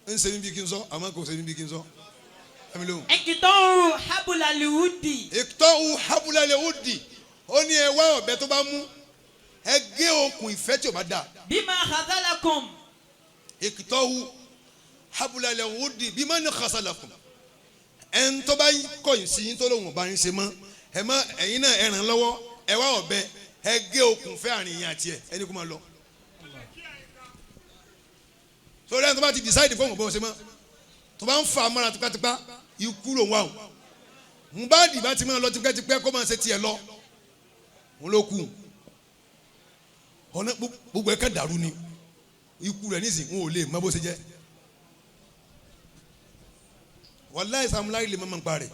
ni ń ṣe níbi kí n sọ àmọ́ kò ṣe níbi kí n sọ ẹmi lóhùn.
ìkìtọ́rù habulaliwudi.
ìkìtọ́rù habulaliwudi ó ní ẹ wá ọ̀bẹ tó bá mú ẹ gé okùn ìfẹ́ tí ò bá dà.
bima khazalakum.
ìkìtọ́rù habulale wudi bí ma ní xasalakum ẹn tó bá kọ̀yìn sí yín tó lóun ọba yín ṣe mọ́ ẹ má ẹ̀yin náà ẹ ràn lọ́wọ́ ẹ wá ọ̀bẹ ẹ gé okùn fẹ́ àárín yín àti ẹ ẹni kó máa lọ. sórí ẹni tó bá ti decide fún ọ̀bọ̀n ṣe mọ́ tó bá ń fa amára tipátipá ikú ló ń wá o ń bá dìbà tí máa lọ tipẹ́tipẹ́ kó máa ṣe tiẹ̀ lọ wọn ló kù ọ̀nà gbogbo ẹ̀ ká dàrú ni ikú rẹ̀ nísìnyí wọn ò lè mọ bó ṣe jẹ́. wàláyé sàmúláyé lè mọ̀ nípa rẹ̀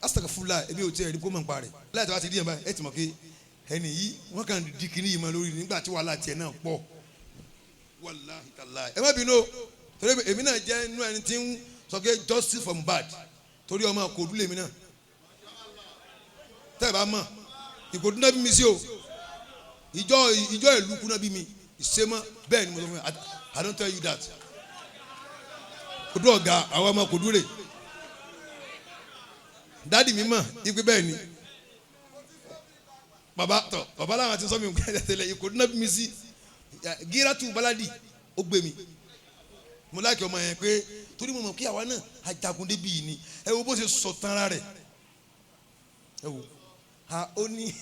asàkàfúlà ebi ò tí ẹ̀ ní kó mọ̀ nípa rẹ̀ láì tó bá ti di yẹn báyìí ẹ ti mọ̀ pé ẹni yìí wọ́n kàn di kíní yìí mọ́ lórí nígbà tí wàhálà tiẹ̀ náà pọ̀ wàláhì tàláhì ẹ má bínú torí èmi náà jẹ́ inú ẹni tí ń sọ pé justice for Mohbad torí ọmọ Ìkòdú lèmi náà tẹ́ ẹ bá mọ̀ Ìkòdú náà bí mi sí o ìjọ ìlú kú náà bí mi ìsèmọ́ bẹ́ẹ̀ ni mo sọ fún mi I don't tell you that. Kodu ọ̀gá àwọn ọmọ Kodu rè dádì mi mọ̀ ipe bẹ́ẹ̀ ni baba làwọn ti sọ mi nǹkan ẹ̀jẹ̀ tẹ́lẹ̀ Kodu náà bí mi sí Gírátù Baladi ó gbé mi mo láìkí ọmọ yẹn pé torí mo mọ̀ kí àwa náà ajagun débi yìí ni ẹ wo bó ṣe sọ tán ara rẹ̀ ẹ wo ó ní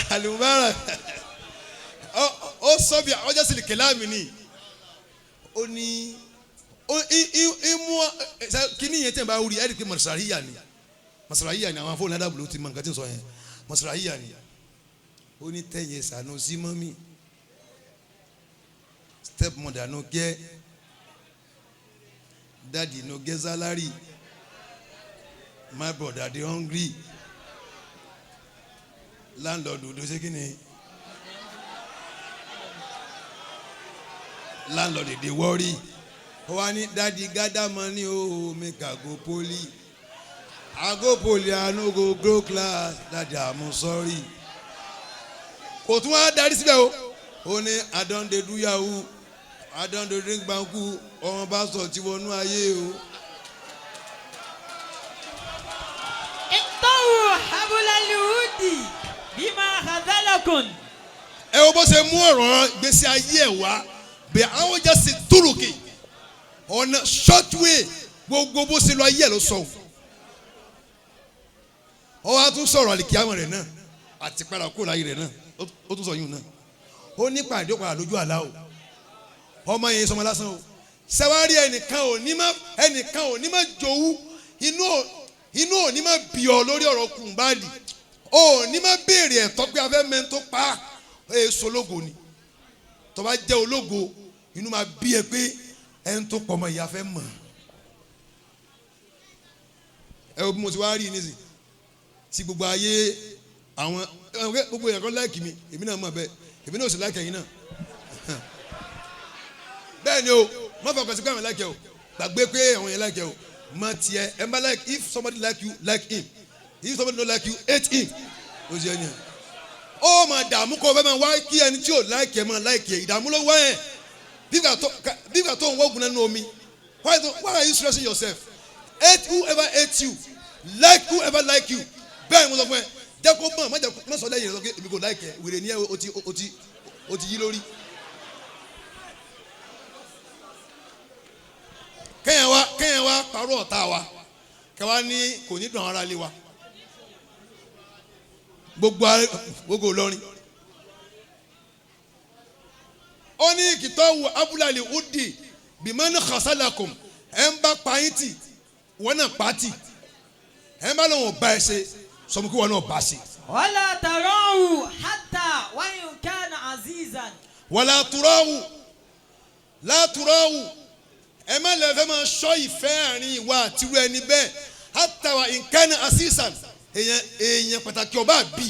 alimubara ó sọ bí ọjọ́ sílẹ̀ kẹlẹ́ àmì ni ó ní imú kíní yẹn tẹ̀ bá wúri ẹ̀rí pé masarahiya ni àwọn afọ́nà dàbò ló ti mọ nǹkan tí ń sọ yẹn mọ̀sálàyíyà ni ó ní 10 years àná sí mọ́mí step mother no get daddy no get salary my brother dey hungry landlord do say kini landlord dey worry ó wá ní daddy gather money o make I go poly I go poly I no go grow class daddy I'm sorry kò tún wá darí síbẹ̀ o ó ní I don dey do yahoo I don dey drink banku ọmọ bá sọ ti wọnú ayé o.
ìtọ́wò abúlé-lùdì bímọ àkàzálàkùn.
ẹ wo bó ṣe mú ọ̀rọ̀ ìgbésí ayé ẹ̀ wá bẹ́ẹ̀ àwọn jẹ́ sí túrùkì ọ̀nà short way gbogbo bó ṣe lọ ayé ẹ̀ ló sọ. ó wá tún sọ̀rọ̀ àlìkíyàmọ̀ rẹ̀ náà àti padà kó láyé rẹ̀ náà ó tún sọ yún náà ó ní pàdé padà lójú àlá o ọmọ yẹn sọmọ lásán o sẹwárí ẹnìkan ò ní má jowú inú ò ní má bì ọ lórí ọ̀rọ̀ kùnbáàlì ò ní má béèrè ẹ̀tọ́ pé afẹ́ mẹ́ni tó pa èso ológo ni tó bá jẹ́ ológo inú máa bí ẹ pé ẹni tó pọ̀ mọ́ ìyá fẹ́ mọ̀ ẹ wo bí mo ti wá rí i nísì tí gbogbo ayé àwọn gbogbo èèyàn kan láìkì mi èmi náà mọ̀ bẹ́ẹ̀ èmi náà ò sì láìkì ẹ̀yin náà bẹ́ẹ̀ ni o má fọkàn sí pé àwọn like ẹ o gbàgbé pé àwọn yẹn like ẹ o má tiẹ̀ ẹ má like if somebody like you like him if somebody no like you hate him o ṣe ẹni ẹ ó máa dààmú kọ́ fẹ́ máa wá kí ẹni tí ò like ẹ máa like ẹ ìdààmú ló wá ẹ bíbà tó ń wọ́gun nínú omi why are you stressing yourself hate whoever hate you like whoever like you bẹ́ẹ̀ ni mo sọ fún ẹ jẹ́ kó mọ̀ má sọ lẹ́yìn rẹ sọ pé èmi kò like ẹ wèrè ni ẹ o ti yí lórí. kẹ́yìn wa parọ́ ọ̀tá wa kẹwa ní kò ní dùn ara lé wa gbogbo Ìlọrin ó ní kìtọ́wù abúlé udi bimani khasalakum ẹ̀ ń bá pààyìntì wọn náà pàtì ẹ̀ ń bá lọ́wọ́ bá ẹ ṣe sọmukú wọn náà bá ṣe.
wala tarahu hatta wa in kana azizan.
wala turahu la turahu ẹ má lè fẹ́ máa sọ ìfẹ́ àárín ìwà àtirú ẹni bẹ́ẹ̀ hátàwà nǹkan àṣìṣàn èèyàn pàtàkì ọba bí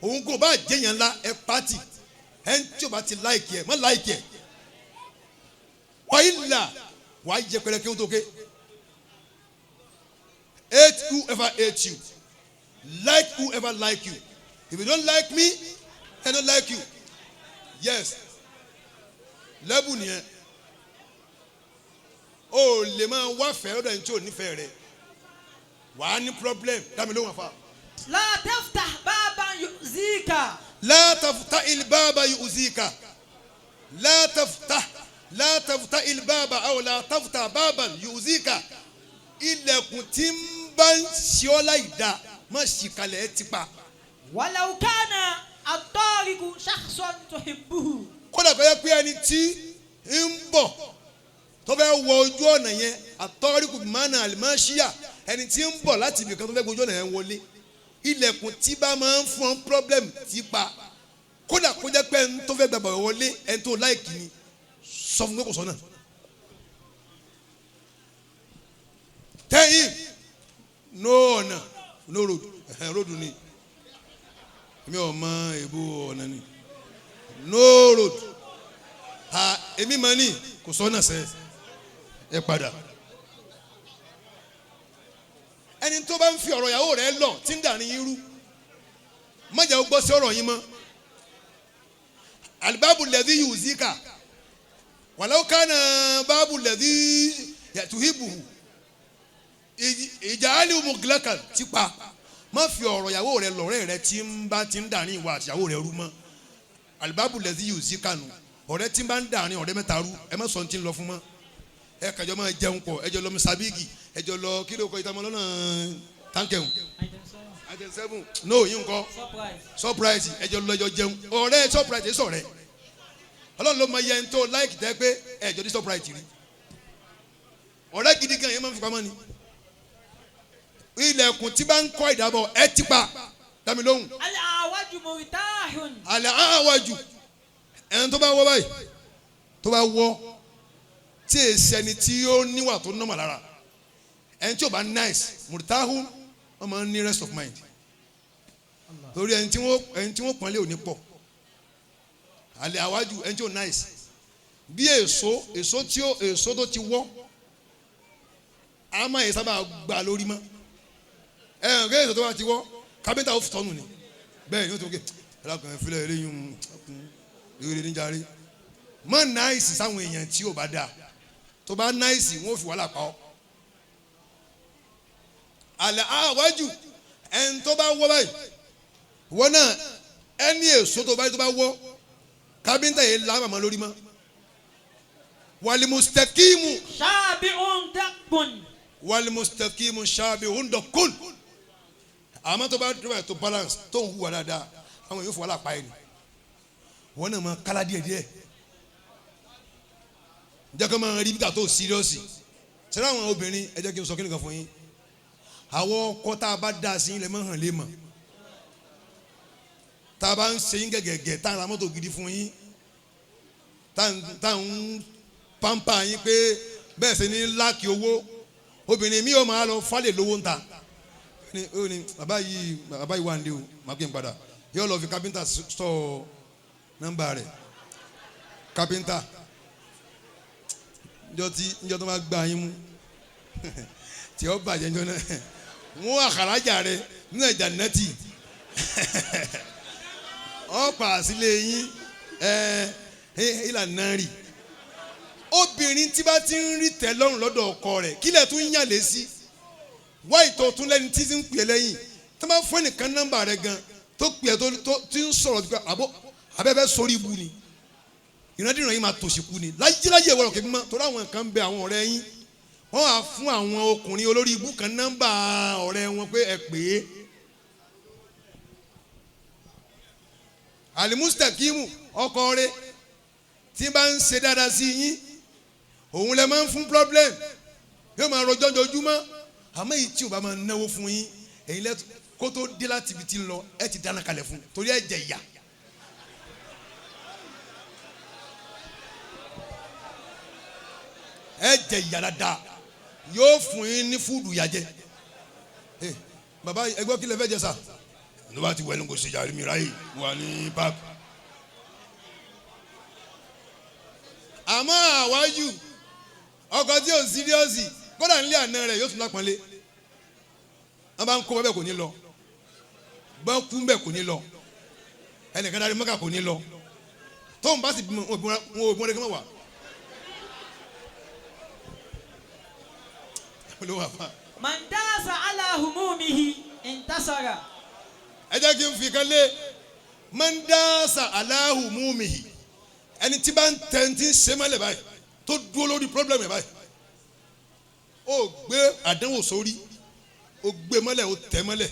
òun kò bá jẹyàn ńlá ẹ pàtì ẹ ń tí o bá ti láìkì ẹ má láìkì ẹ wàá là wàá jẹ pẹrẹ kí n tó ké hate whoever hate you like whoever like you if you don't like me I don't like you yes lẹ́bù nìyẹn. o lè máa wá fẹ́ ọ̀dọ̀ ẹni tí ò nífẹ̀ẹ́ rẹ̀ wàá ní problem dámi ló wà fà.
la taftah baban yu'zika.
la taftah il-baba yu'zika la taftah il-baba aw la taftah baban yu'zika ilẹ̀kùn tí ń bá ń ṣe ọ́ láì dá má ṣì kalẹ̀ ẹ ti pa.
walau kana at-tariqu shakhsan tuhibbuhu.
kódà kó yẹ pé ẹni tí ń bọ̀ tó fẹ́ wọ ojú ọ̀nà yẹn àtọ́ríkù mánà àlìmáṣíyà ẹni tí ń bọ̀ láti ibìkan tó fẹ́ gbọ́ ojú ọ̀nà yẹn wọlé ilẹ̀kùn tí bá máa ń fún ọ problem ti pa kódà kó jẹ́ pé ẹni tó fẹ́ gbàgbọ́ wọlé ẹni tó láìkì ni sọ fún pé kò sọ́nà. tẹ́yìn no ọ̀nà no road road ni èmi ò mọ èbó ọ̀nà ni no road èmi mọ ní kò sọ́nà sẹ́ẹ̀ ẹ padà ẹni tó bá ń fi ọ̀rọ̀ ìyàwó rẹ̀ lọ tí ń dàrin irú má jẹ́ ó gbọ́ sí ọ̀rọ̀ yín mọ́ alibabu lẹ́dí yuzika wàlẹ́ kánà báàbù lẹ́dí yàtúhìbù ìjà alimu gilaka ti pa má fi ọ̀rọ̀ ìyàwó rẹ̀ lọ́rẹ́ rẹ̀ tí ń dàrin ìwà àtìyàwó rẹ̀ rú mọ́ alibabu lẹ́dí yuzika nù ọ̀rẹ́ tí ń bá ń dàrin ọ̀rẹ́ mẹ́ta rú ẹ má sọ ní ti ń lọ fún mọ́ ẹ kàjọ máa jẹun pọ̀ ẹ jọ lọ Mùsàbíìgì ẹ jọ lọ kí ló kọ ìtàmọ́ lọ́nà táǹkẹ̀hùn item 7 no yín kọ́ surprise ẹ jọ lọ ẹjọ jẹun ọ̀rẹ́ surprise ẹ sọ̀rẹ́ Ọlọ́run ló máa yẹ ẹni tó láìkì tẹ́ pé ẹ jọ ní surprise rí ọ̀rẹ́ gidi gan yẹn máa ń fi pamọ́ ni ilẹ̀kùn tí bá ń kọ́ ìdábọ̀ ẹ ti pa dami lóhùn.
Al-awaju murtahun.
Al-awaju ẹni tó bá wọ́ báyìí tó bá wọ́ tí èsì ẹni tí ó níwà tó nọ́mà lára ẹni tí ó bá nice murtahun wọ́n máa ń ní rest of mind torí ẹni tí wọ́n pọ́nlé ò ní pọ̀ Al-awaju ẹni tí ó nice bí èso tó ti wọ́ a máa yẹ sábà gbà lórí mọ́ ǹkẹ́ èso tó bá ti wọ́ kábíntà ó tọ́nu ni bẹ́ẹ̀ ni ó ti wọ́n ké ẹlẹ́kùnrin fílẹ̀ eléyìí ìrìn níjàre mọ́ náìsì sáwọn èèyàn tí ò bá dáa tó bá náìsì wọ́n fi wàhálà pa ọ́ Al-awaju ẹni tó bá wọ́ báyìí wọ́n náà ẹni èso tó bá wọ́ kábíntà yẹn lámàmá lórí mọ́ walimustakimu
Shabi'un dakbun.
walimustakimu shabi'un dakun àmọ́ tó bá dúró ẹ̀ tó balance tó ń hùwà dáadáa àwọn yóò fọ wàhálà pa ẹ̀ ni wọ́n náà máa kálá díẹ̀díẹ̀ jẹ́ kó máa rí bíkà tó síríọ́sì sẹ́ni àwọn obìnrin ẹ jẹ́ kí n sọ kí nìkan fún yín àwọn ọkọ tá a bá dá sí ilẹ̀ máa hàn lé mọ̀ tá a bá ń ṣe yín gẹ̀gẹ̀gẹ̀ tá a ra mọ́tò gidi fún yín tá a ń pampa yín pé bẹ́ẹ̀ ṣe ní láàkì owó obìnrin mi ò máa lọ fálè lówó ń ta ó ní bàbá yìí wà nílé o máa gbé ń padà yóò lọ fi kápẹ́ńtà sọ nọ́mbà rẹ̀ kápẹ́ńtà njọ́ tó máa gbà yín mú tí ó bàjẹ́ njọ́ náà wọ́n àkàràjà rẹ̀ nínú ẹ̀jà nẹ́tì ọ̀pá sílé yín ìlànà rí obìnrin tí bá ti ń rí tẹ́ lọ́rùn lọ́dọ̀ ọkọ rẹ̀ kílẹ̀ tún yàn lé sí wá ìtọ̀ tún lẹ́ni tí ń pè lẹ́yìn tó máa fún ẹnìkan nọ́mbà rẹ̀ gan tó pè tó ti ń sọ̀rọ̀ pé abẹ́fẹ́ sórí ibu ni ìrandíran yìí máa tòṣì kú ni láyéláyé ìwọ̀rọ̀ kébí mọ́ torí àwọn kan bẹ àwọn ọ̀rẹ́ yín wọ́n á fún àwọn ọkùnrin olórí ibu kan nọ́mbà ọ̀rẹ́ wọn pé ẹ pè é alimustakimu ọkọ rẹ̀ tí bá ń ṣe dáadáa sí yín òun lè máa ń fún problem yóò máa rọjọ́ ojoojúmọ́ àmọ́ èyí tí o bá máa náwó fún yín èyí lẹ́tọ̀ kó tó dé láti ibi tí ń lọ ẹ ti dáná kalẹ̀ fún torí ẹ jẹ ìyà. ẹ jẹ ìyà dáadáa yóò fún yín ní fúdù yàjẹ. bàbá ẹgbẹ́ kí lè fẹ́ jẹ sà ló bá ti wẹ̀ ní kò sí yàrá mi ráyè wà ní páàkì. àmọ́ àwájú ọkọ tí ò síríọ́sì kódà nílé àná rẹ̀ yóò tún lápọ́nlé wọ́n bá ń kó bẹ́ẹ̀ kò ní lọ bá ń kú bẹ́ẹ̀ kò ní lọ ẹnìkan darí mọ́kà kò ní lọ tóun bá sì bímọ wọn ò gbọ́n kí wọ́n wà.
Man dasa ala humumihi intasara.
ẹ jẹ́ kí n fi kan lé man dasa ala humumihi ẹni tí bá ń tẹ̀ ń tí ń ṣe mọ́lẹ̀ báyìí tó dúró lórí pírọ́blẹ̀mù báyìí ó gbé àdánwò sórí ó gbé mọ́lẹ̀ ó tẹ̀ mọ́lẹ̀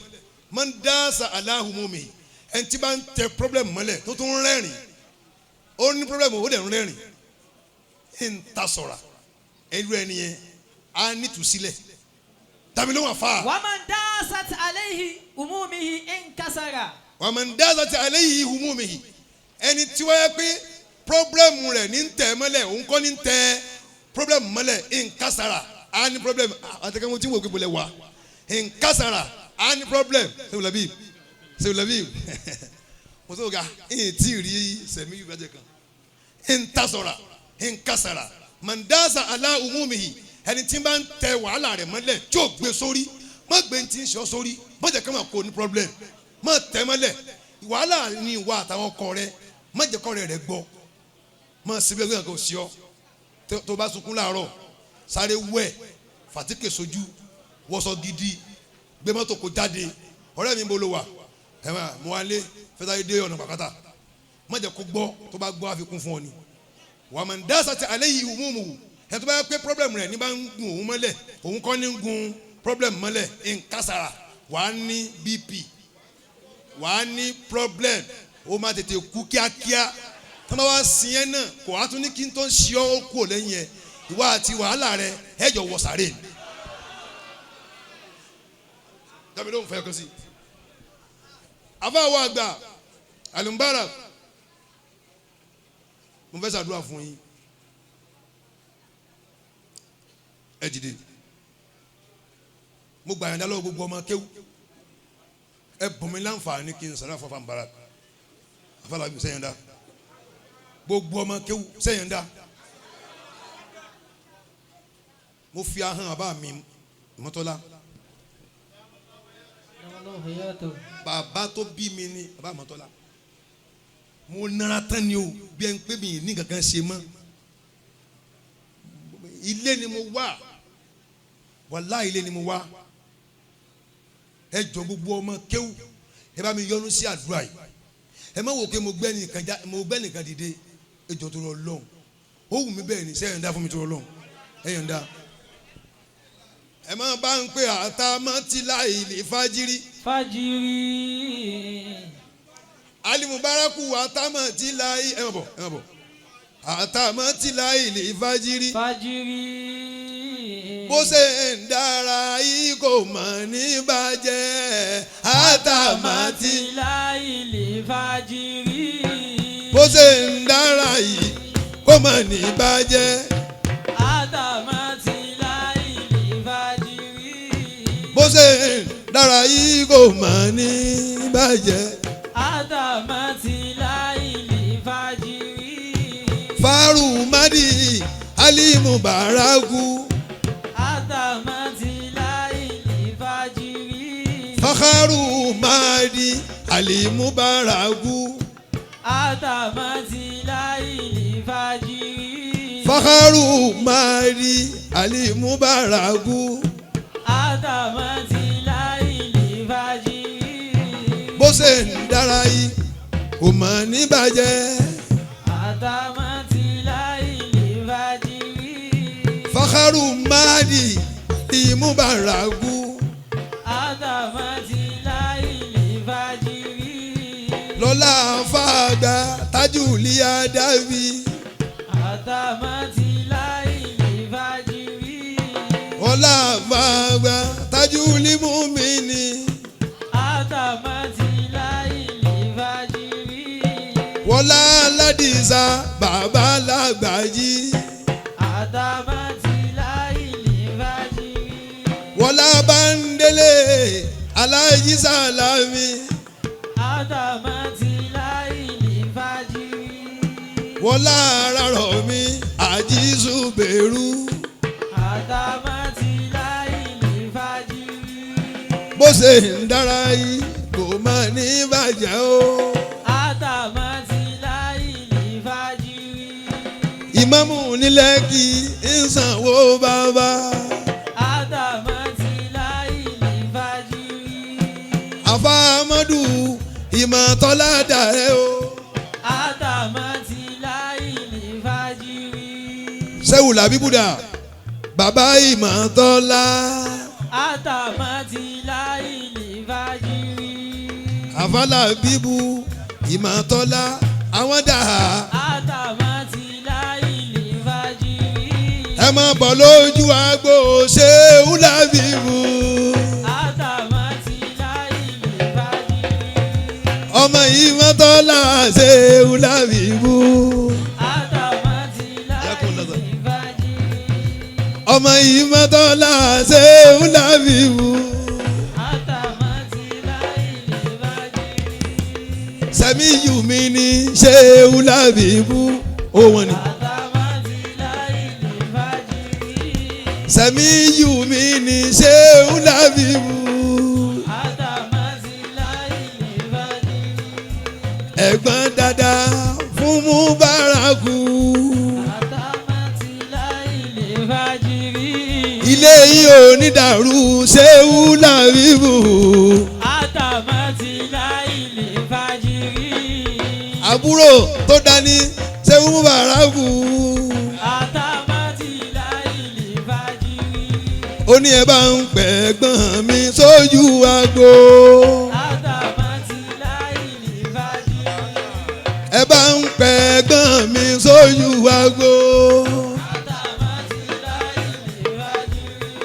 man dasa ala humumihi ẹni tí bá ń tẹ pírọ́blẹ̀mù mọ́lẹ̀ tó tún rẹ́rìn ó ní pírọ́blẹ̀mù ó dẹ̀ ń rẹ́rìn ń ta sọ̀ra ẹlú ẹni yẹn á nítùsílẹ̀ tàbí ló wà fà.
wa man dasat alayhi humumihi inkasara.
wa man dasat alayhi humumihi ẹni tí wọ́n yẹ pé pírọ́blẹ̀mù rẹ̀ ní tẹ̀ mọ́lẹ̀ òun kọ́ ní tẹ pírọ́blẹ̀mù mọ́lẹ̀ nkásara á ní pírọ́blẹ̀mù àtẹ̀kẹ́wọ́n tí wọ́n gbé bolẹ̀ wá nkásara á ní pírọ́blẹ̀mù sèwùlẹ́bí mo tó ga ẹ̀yìn tí ì rí sẹ̀mí yìí bàjẹ́ kan ntasọ̀ra nkásara mandasa ala umumihi ẹni tí bá ń tẹ wàhálà rẹ̀ mọ́lẹ̀ tí ò gbé sórí má gbé tí ń sọ sórí má jẹ́ ká máa kó ní pírọ́blẹ̀mù má tẹ mọ́lẹ̀ wàhálà ni ìwà àtàwọn ọkọ rẹ̀ má jẹ́ kọ́ rẹ̀ gbọ́ má síbi ẹgbẹ́ kan sí ọ tó bá sunkún láàárọ̀ sáré wẹ̀ fàtíkè sójú wọ́sọ gidi gbé mọ́tò kó jáde ọ̀rẹ́ mi bolo wà ẹ̀ máa mú wa lé fẹ́tà dé ọ̀nà pàkátà má jẹ́ kó gbọ́ tó bá gbọ́ àfikún fún ọ ni wà máa ń dá sàtì alẹ́ yìí humumu ẹ̀ tó bá yẹ pé pírọ́blẹ̀mù rẹ̀ ní bá ń gun òun mọ́lẹ̀ òun kọ́ ní ń gun pírọ́blẹ̀mù mọ́lẹ̀ nkásara wà á ní BP wà á ní pírọ́blẹ̀mù ó máa tètè kú kíákíá tó bá wá sìn yẹn náà kò á tún ní kí n tó ń ṣe ọ́ kú lẹ́yìn ẹ̀ ìwà àti wàhálà rẹ̀ ẹ̀ jọ wọ sàré. dábìlì ló ń fẹ́ kọ́ sí àfáàwọ̀ àgbà Al-Mubarak mo fẹ́ ṣàdúrà fún yín ẹ dìde mo gbà yàn dá lọ́wọ́ gbogbo ọmọ kéwú ẹ bùn mi láǹfààní kí n sọ̀rọ̀ àfọ̀fà Mubarak àfàlà mi sẹ́yìn dá gbogbo ọmọ kéwú sẹ́yìn dá mo fi ahọ́n àbá mi Mọ́tọ́lá bàbá tó bí mi ni bàbá Mọ́tọ́lá mo nara tán ni o bí ẹni pé mi ní kankan ṣe mọ́ ilé ni mo wà wàlá ilé ni mo wà ẹ jọ gbogbo ọmọ kéwú ẹ bá mi yọ́nú sí àdúrà yìí ẹ má wò pé mo gbẹ́ nìkan dìde ẹ jọ tó lọ lọ́hùn ó wù mí bẹ́ẹ̀ ni sẹ́yìn dá fún mi tó lọ lọ́hùn ẹ̀yìn dá ẹ máa bá ń pè àtàmọ́tìlá ìlì fájírí. Al-Mubaraku àtàmọ́tìlá ẹ má bọ̀ àtàmọ́tìlá ìlì fájírí. Bó ṣe ń dára yìí kò mọ̀ ní bàjẹ́ àtàmọ́tìlá
ìlì fájírí.
Bó ṣe ń dára yìí kò mọ̀ ní bàjẹ́ bó ṣe dára yìí kò mọ̀ ní bàjẹ́.
àtàmátìlá ìlì fàjírí.
Fárùmádì Al-Mubaraku.
àtàmátìlá ìlì fàjírí.
Fárùmádì Al-Mubaraku.
àtàmátìlá ìlì fàjírí.
Fárùmádì Al-Mubaraku.
àtàmátìlá ìlì fàjírí.
Bó ṣe ń dára yìí kò mọ̀ ní bàjẹ́.
àtàmátìlá ìlì fàjírí.
Fárùmádì Al-Mubaraku.
àtàmátìlá ìlì fàjírí.
Lọ́lá fàgbà Tajuli Adabi.
àtàmátìlá ìlì fàjírí.
Ọlá fàgbà Tajuli Mumini.
àtàmátìlá ìlì fàjírí.
Wọlá Ládìsá bàbá Lágbàjí.
àtàmátìlá ìlì fàjírí.
Wọlá Bándélé Aláàjì Sàlámì.
àtàmátìlá ìlì fàjírí.
Wọlá Rárọ̀mí Àjí Zùbẹ̀rù.
àtàmátìlá ìlì fàjírí.
Bó ṣe ń dára yìí kò mọ̀ ní bàjẹ́ o.
àtàmátìlá ìlì fàjírí.
Ìmámù ní Lẹ́kì ń sanwó bàbá.
àtàmátìlá ìlì fàjírí.
Àfà Amadu Ìmọ̀tọ́lá dàrẹ́ o.
àtàmátìlá ìlì fàjírí.
Ṣéwù Làbíbùdà bàbá Ìmọ̀tọ́lá.
àtàmátìlá ìlì fàjírí.
Àfà Làbíbù Ìmọ̀tọ́lá àwọn dà.
àtàmátìlá ìlì fàjírí.
Ẹ máa bọ̀ lójú agbo Ṣéwù Làbíbù.
àtàmátìlá ìlì fàjírí.
Ọmọ Ìmọ̀tọ́lá Ṣéwù Làbíbù.
àtàmátìlá ìlì fàjírí.
Ọmọ Ìmọ̀tọ́lá Ṣéwù Làbíbù.
àtàmátìlá ìlì fàjírí.
Sẹ́míyù mi ní Ṣéwù Làbíbù. Ó wọ́n ni.
àtàmátìlá ìlì fàjírí.
Sẹ́míyù mi ní Ṣéwù Làbíbù.
àtàmátìlá ìlì fàjírí.
Ẹ̀gbọ́n dada fún Mubaraku.
àtàmátìlá ìlì fàjírí.
Ilé yìí ò ní dàrú Ṣéwù Làbíbù.
àtàmátìlá ìlì fàjírí.
Àbúrò tó dání Ṣéwù Mubaraku.
àtàmátìlá ìlì fàjírí.
Ó ní ẹ bá ń pẹ̀gbọ́n mi sójú agbo.
àtàmátìlá ìlì fàjírí.
Ẹ bá ń pẹ̀gbọ́n mi sójú agbo.
àtàmátìlá ìlì fàjírí.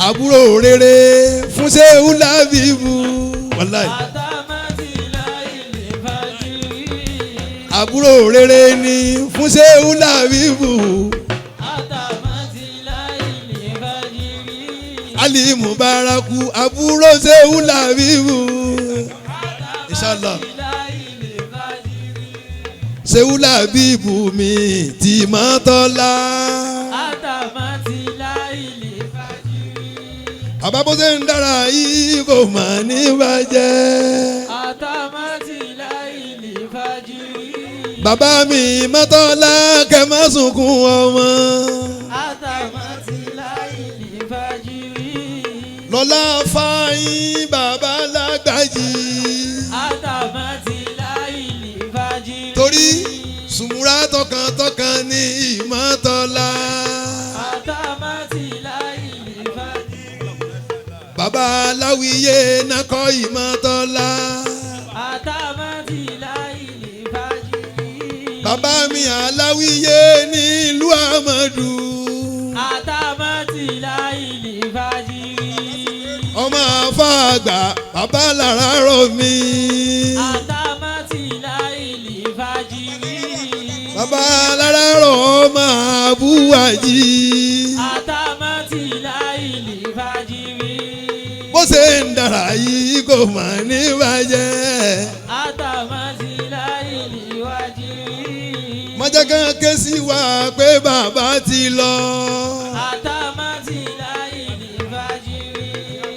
Àbúrò rere fún Ṣéwù Làbíbù. Wàláì.
àtàmátìlá
àbúrò rere ni fún Ṣehu Làbíbù. Ali Mubaraku àbúrò Ṣehu Làbíbù. Inshallah. Ṣehu Làbíbù mi Tìmọ́tọ́lá. Bàbá bó ṣe ń dára yìí kò mà ní bàjẹ́. Bàbá mi Mọ́tọ́lá kẹ́ má sunkún ọmọ. Lọ́lá fáyín bàbá Lágbàjì. Torí sùmùrà tọkàntọkàn ní Ìmọ́tọ́lá. Bàbá Láwíyé nakọ Ìmọ́tọ́lá. Bàbá mi Aláwíyé nílùú Amadu. Ọmọ àfàgbà bàbá lára rọ mi. Bàbá lára rọ ọmọ Àbúwájì. Bó ṣe ń dára yìí kò mà ní bàjẹ́. Mọ̀jẹ̀ kan ké sí wa pé bàbá ti lọ.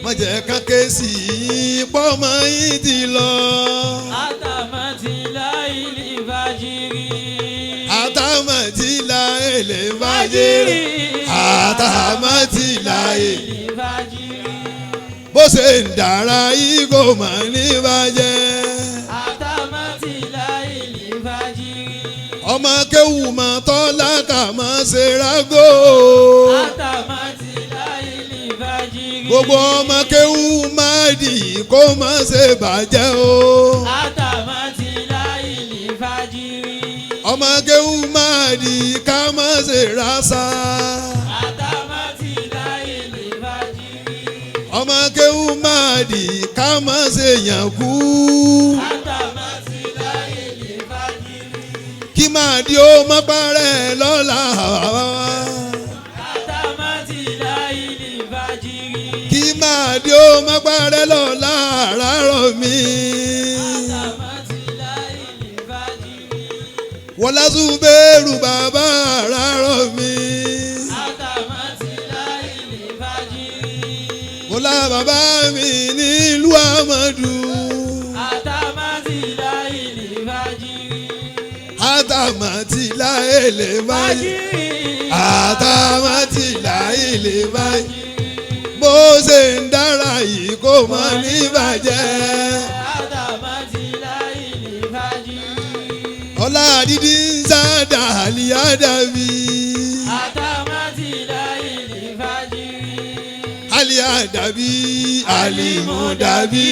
Mọ̀jẹ̀ kan ké sí yín pọ́mọ yín ti lọ. Àtàmọ̀tìlá èlé fàjìrì. Àtàmọ̀tìlá èlé fàjìrì. Bó ṣe ń dára yìí kò mà ní bàjẹ́. Ọmọ kéwù mọ̀ tọ́lá kà mọ̀ ṣe rágó. Gbogbo ọmọ kéwù máa dì kó mọ̀ ṣe bàjẹ́ o. Ọmọ kéwù máa dì ká mọ̀ ṣe rásá. Ọmọ kéwù máa dì ká mọ̀ ṣe yànkú. Kí máa di ó mọ́ parẹ́ lọ́la. Kí máa di ó mọ́ parẹ́ lọ́la rárọ̀ mi. Wọlá Zubairu bàbá rárọ̀ mi. Wọlá bàbá mi nílùú Amadu. Àtàmọ̀tìlá èlé fàjìrì. Àtàmọ̀tìlá èlé fàjìrì. Bó ṣe ń dára yìí kò mọ̀ ní bàjẹ́. Ọlá dídí ń sáadà àlìyá dàbí. Àlìyá dàbí àlìmú dàbí.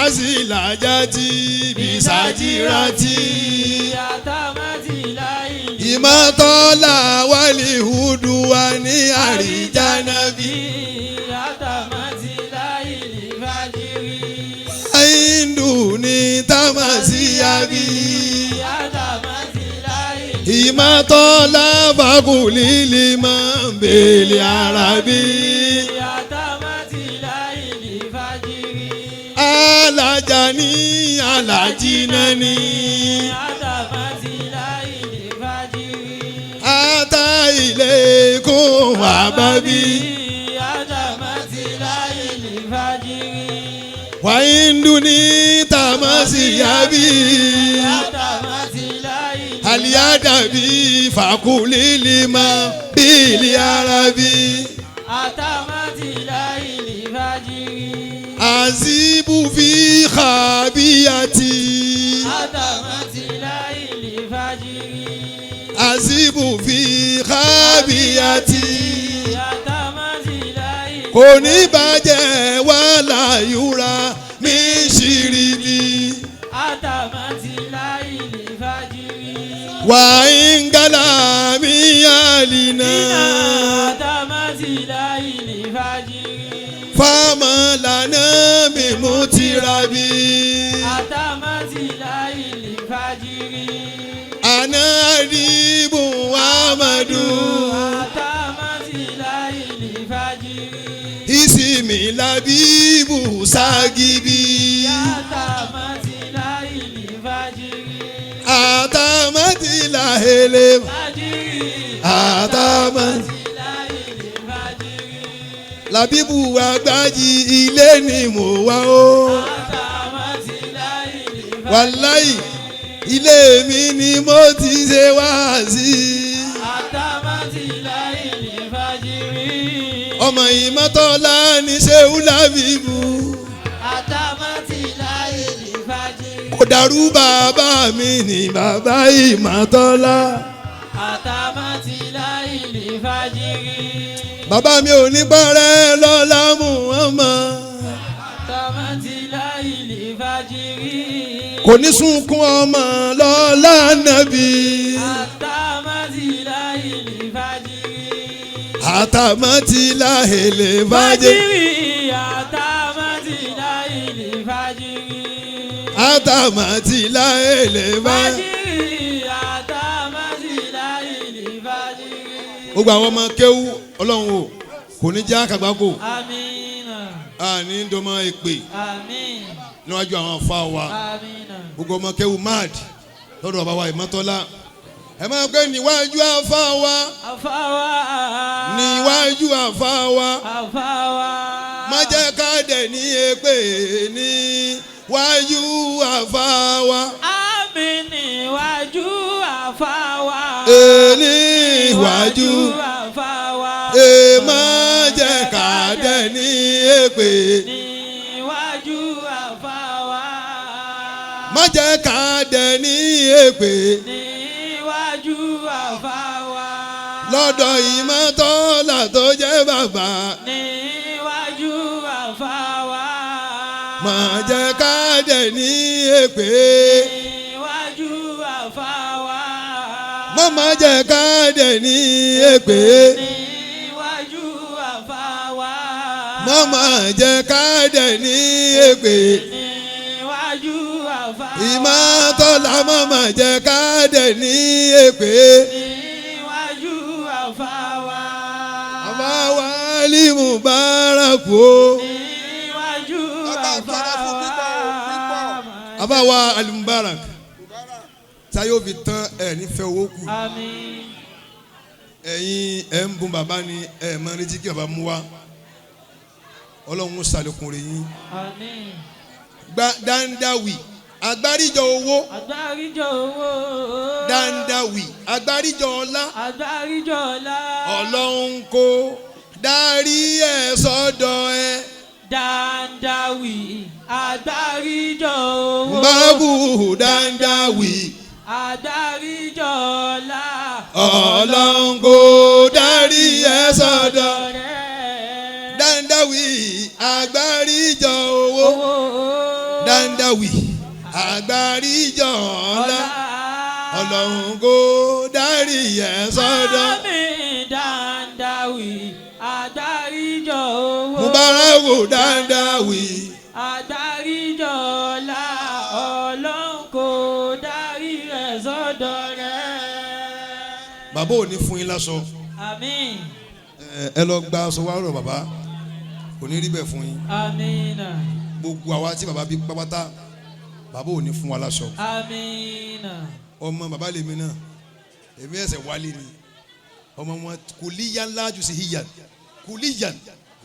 Asilajati bisajirati. Ìmọ̀tọ́lá wálé hudu wa ní àríjánábí. Hindu ní tamasiyabi. Ìmọ̀tọ́lá fakulili máa ń bèlè arabi. Alajani alajinani. Ata ileikum ababi. Wa induni tamasiyabi. Aliyadabi fakulili ma bili arabi. Azibu fi khabiyati. Azibu fi khabiyati. Kò ní bàjẹ́ wàhálà yúra mi ṣìrìlì. Wà ń gàlà mi àlìnà. ọmọ lànà mímú tìrabí.
àtàmátìlá ìlì fàjìrì.
àná àdìbò amadu.
àtàmátìlá ìlì fàjìrì.
ìsinmi làbíbù ságibí.
àtàmátìlá ìlì fàjìrì.
àtàmátìlá ele.
fàjìrì.
àtàmátìlá làbíbù àgbájì ilé ni mo wá o. wàláì ilé mi ni mo ti ṣe wáàsí. ọmọ ìmọ̀tọ́lá ní ṣéwú làbíbù. kò dàrú bàbá mi ní bàbá ìmọ̀tọ́lá. bàbá mi ò ní parẹ́ lọ́lá Muhammad. kò ní sunkún ọmọ lọ́lá nàbí. àtàmátìlá èlé fàjìrì. àtàmátìlá èlé fàjìrì. gbogbo àwọn ọmọ kéwú ọlọ́run o kò ní já kàgbákò.
Amina.
àní dọ́mọ èpè.
Àmín.
níwájú àwọn afá wa.
Amina.
gbogbo ọmọ kéwú mad lọ́dọ̀ bàbá wa ìmọ̀tọ́lá. ẹ máa pẹ́ níwájú afá wa.
Afá wa.
níwájú afá wa.
Afá wa.
má jẹ́ ká dẹ̀ ní èpè níwájú afá wa.
Àmín níwájú afá wa.
níwájú
afá wa.
má jẹ́ ká dẹ̀ ní èpè.
níwájú afá wa.
má jẹ́ ká dẹ̀ ní èpè.
níwájú afá wa.
lọ́dọ̀ ìmọ̀tọ́lá tó jẹ́ bàbá.
níwájú afá wa.
má jẹ́ ká dẹ̀ ní èpè.
níwájú afá wa.
má jẹ́ ká dẹ̀ ní èpè.
níwájú afá wa.
má jẹ́ ká dẹ̀ ní èpè.
níwájú afá wa.
ìmọ̀tọ́lá má jẹ́ ká dẹ̀ ní èpè.
níwájú afá wa.
àbá wa lí Mubaraku o.
níwájú afá wa.
àbá wa Al-Mubarak táyé ó fi tán ẹ̀ nífẹ̀ẹ́ owó kù.
Àmín.
ẹ̀yin ẹ̀ ń bùn bàbá ni ẹ̀ máa retí kí bàbá mú wá. ọlọ́run ṣàlékún rẹ̀ yín.
Àmín.
Dandawi agbáríjọ owó.
Àgbáríjọ owó.
Dandawi agbáríjọ ọlá.
Àgbáríjọ ọlá.
ọlọ́run kó darí ẹ̀ sọ́dọ̀ ẹ.
Dandawi àgbáríjọ owó.
Bábù Dandawi
Àgbáríjọ ọlá.
ọlọ́run kó darí ẹ̀ sọ́dọ̀ ẹ. Dandawi agbáríjọ owó. Dandawi agbáríjọ ọlá. ọlọ́run kó darí ẹ̀ sọ́dọ̀.
Àmín. Dandawi àgbáríjọ owó.
Mubaraku Dandawi.
Àgbáríjọ ọlá. Ọlọ́run kò darí ẹ̀ sọ́dọ̀ rẹ̀.
bàbá ò ní fún yín láṣọ.
Àmín.
ẹ lọ gba aṣọ wa rọ bàbá kò ní rí bẹ́ẹ̀ fún yín.
Àmín.
gbogbo àwa tí bàbá bí pápátá bàbá ò ní fún wa láṣọ.
Àmín.
ọmọ bàbá lèmi náà èmi ẹsẹ̀ wálé ni ọmọ wọn kùlíyàn láàjù sí hìyàn kùlíyàn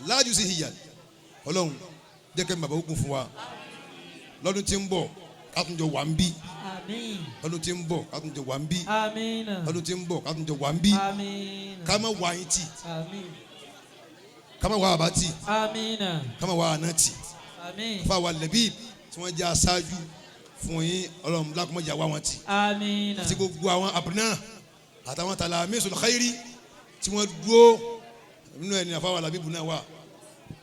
láàjù sí hìyàn. ọlọ́run jẹ́ kẹ́ bàbá ó kún fún wa lọ́dún tí ń bọ̀ kátúnjọ wà ń bí.
Àmín.
lọ́dún tí ń bọ̀ kátúnjọ wà ń bí.
Àmín.
lọ́dún tí ń bọ̀ kátúnjọ wà ń bí.
Àmín.
ká má wá yín tì
Àmín.
ká má wá àbá tì
Àmín.
ká má wá àná tì.
Àmín.
fáwa lẹ́bí tí wọ́n jẹ́ aṣáájú fún yín ọlọ́run lákòmọ́jà wá wọn tì.
Àmín.
àti gbogbo àwọn àbùnà àtàwọn talamisul khairi tí wọ́n dúró nínú ẹni àfáwà làbíbù náà wà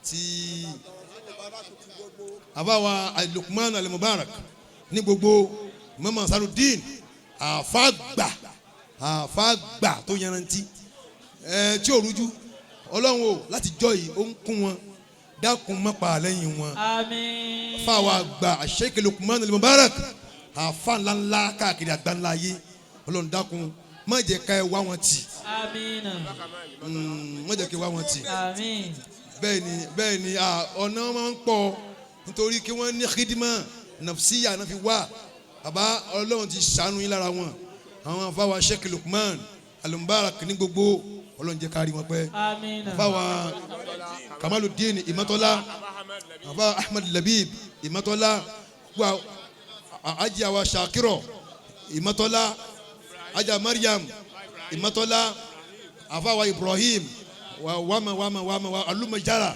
tí àfáwà Lukman Al-Mubarak ní gbogbo Mama Saludeen àfàgbà tó yanrantí tí ò rújú ọlọ́run o láti jọ yìí ó ń kún wọn dákun má pa lẹ́yìn wọn.
àmín.
fáwọn àgbà Sheikh Lukman al-Mubarak àfa ńláńlá káàkiri àgbáńlá ayé Ọlọ́run dákun má jẹ́ ká ẹ wá wọn tì.
àmín.
má jẹ́ kí ẹ wá wọn tì.
àmín.
bẹ́ẹ̀ ni ọ̀nà máa ń pọ̀ nítorí kí wọ́n ní khidima nafsiya náà fi wá bàbá Ọlọ́run ti ṣàánú yín lára wọn àwọn fáwọn Sheikh Lukman al-Mubarak ní gbogbo Ọlọ́run jẹ́ kárí wọn pẹ́.
àmín.
fáwọn Kamaluddin Imatola fáwọn Ahmed Labib Imatola gbogbo Ajì àwa Shakiro Imatola Ajá Mariam Imatola àfáwọn Ibrahim wàmà alumajara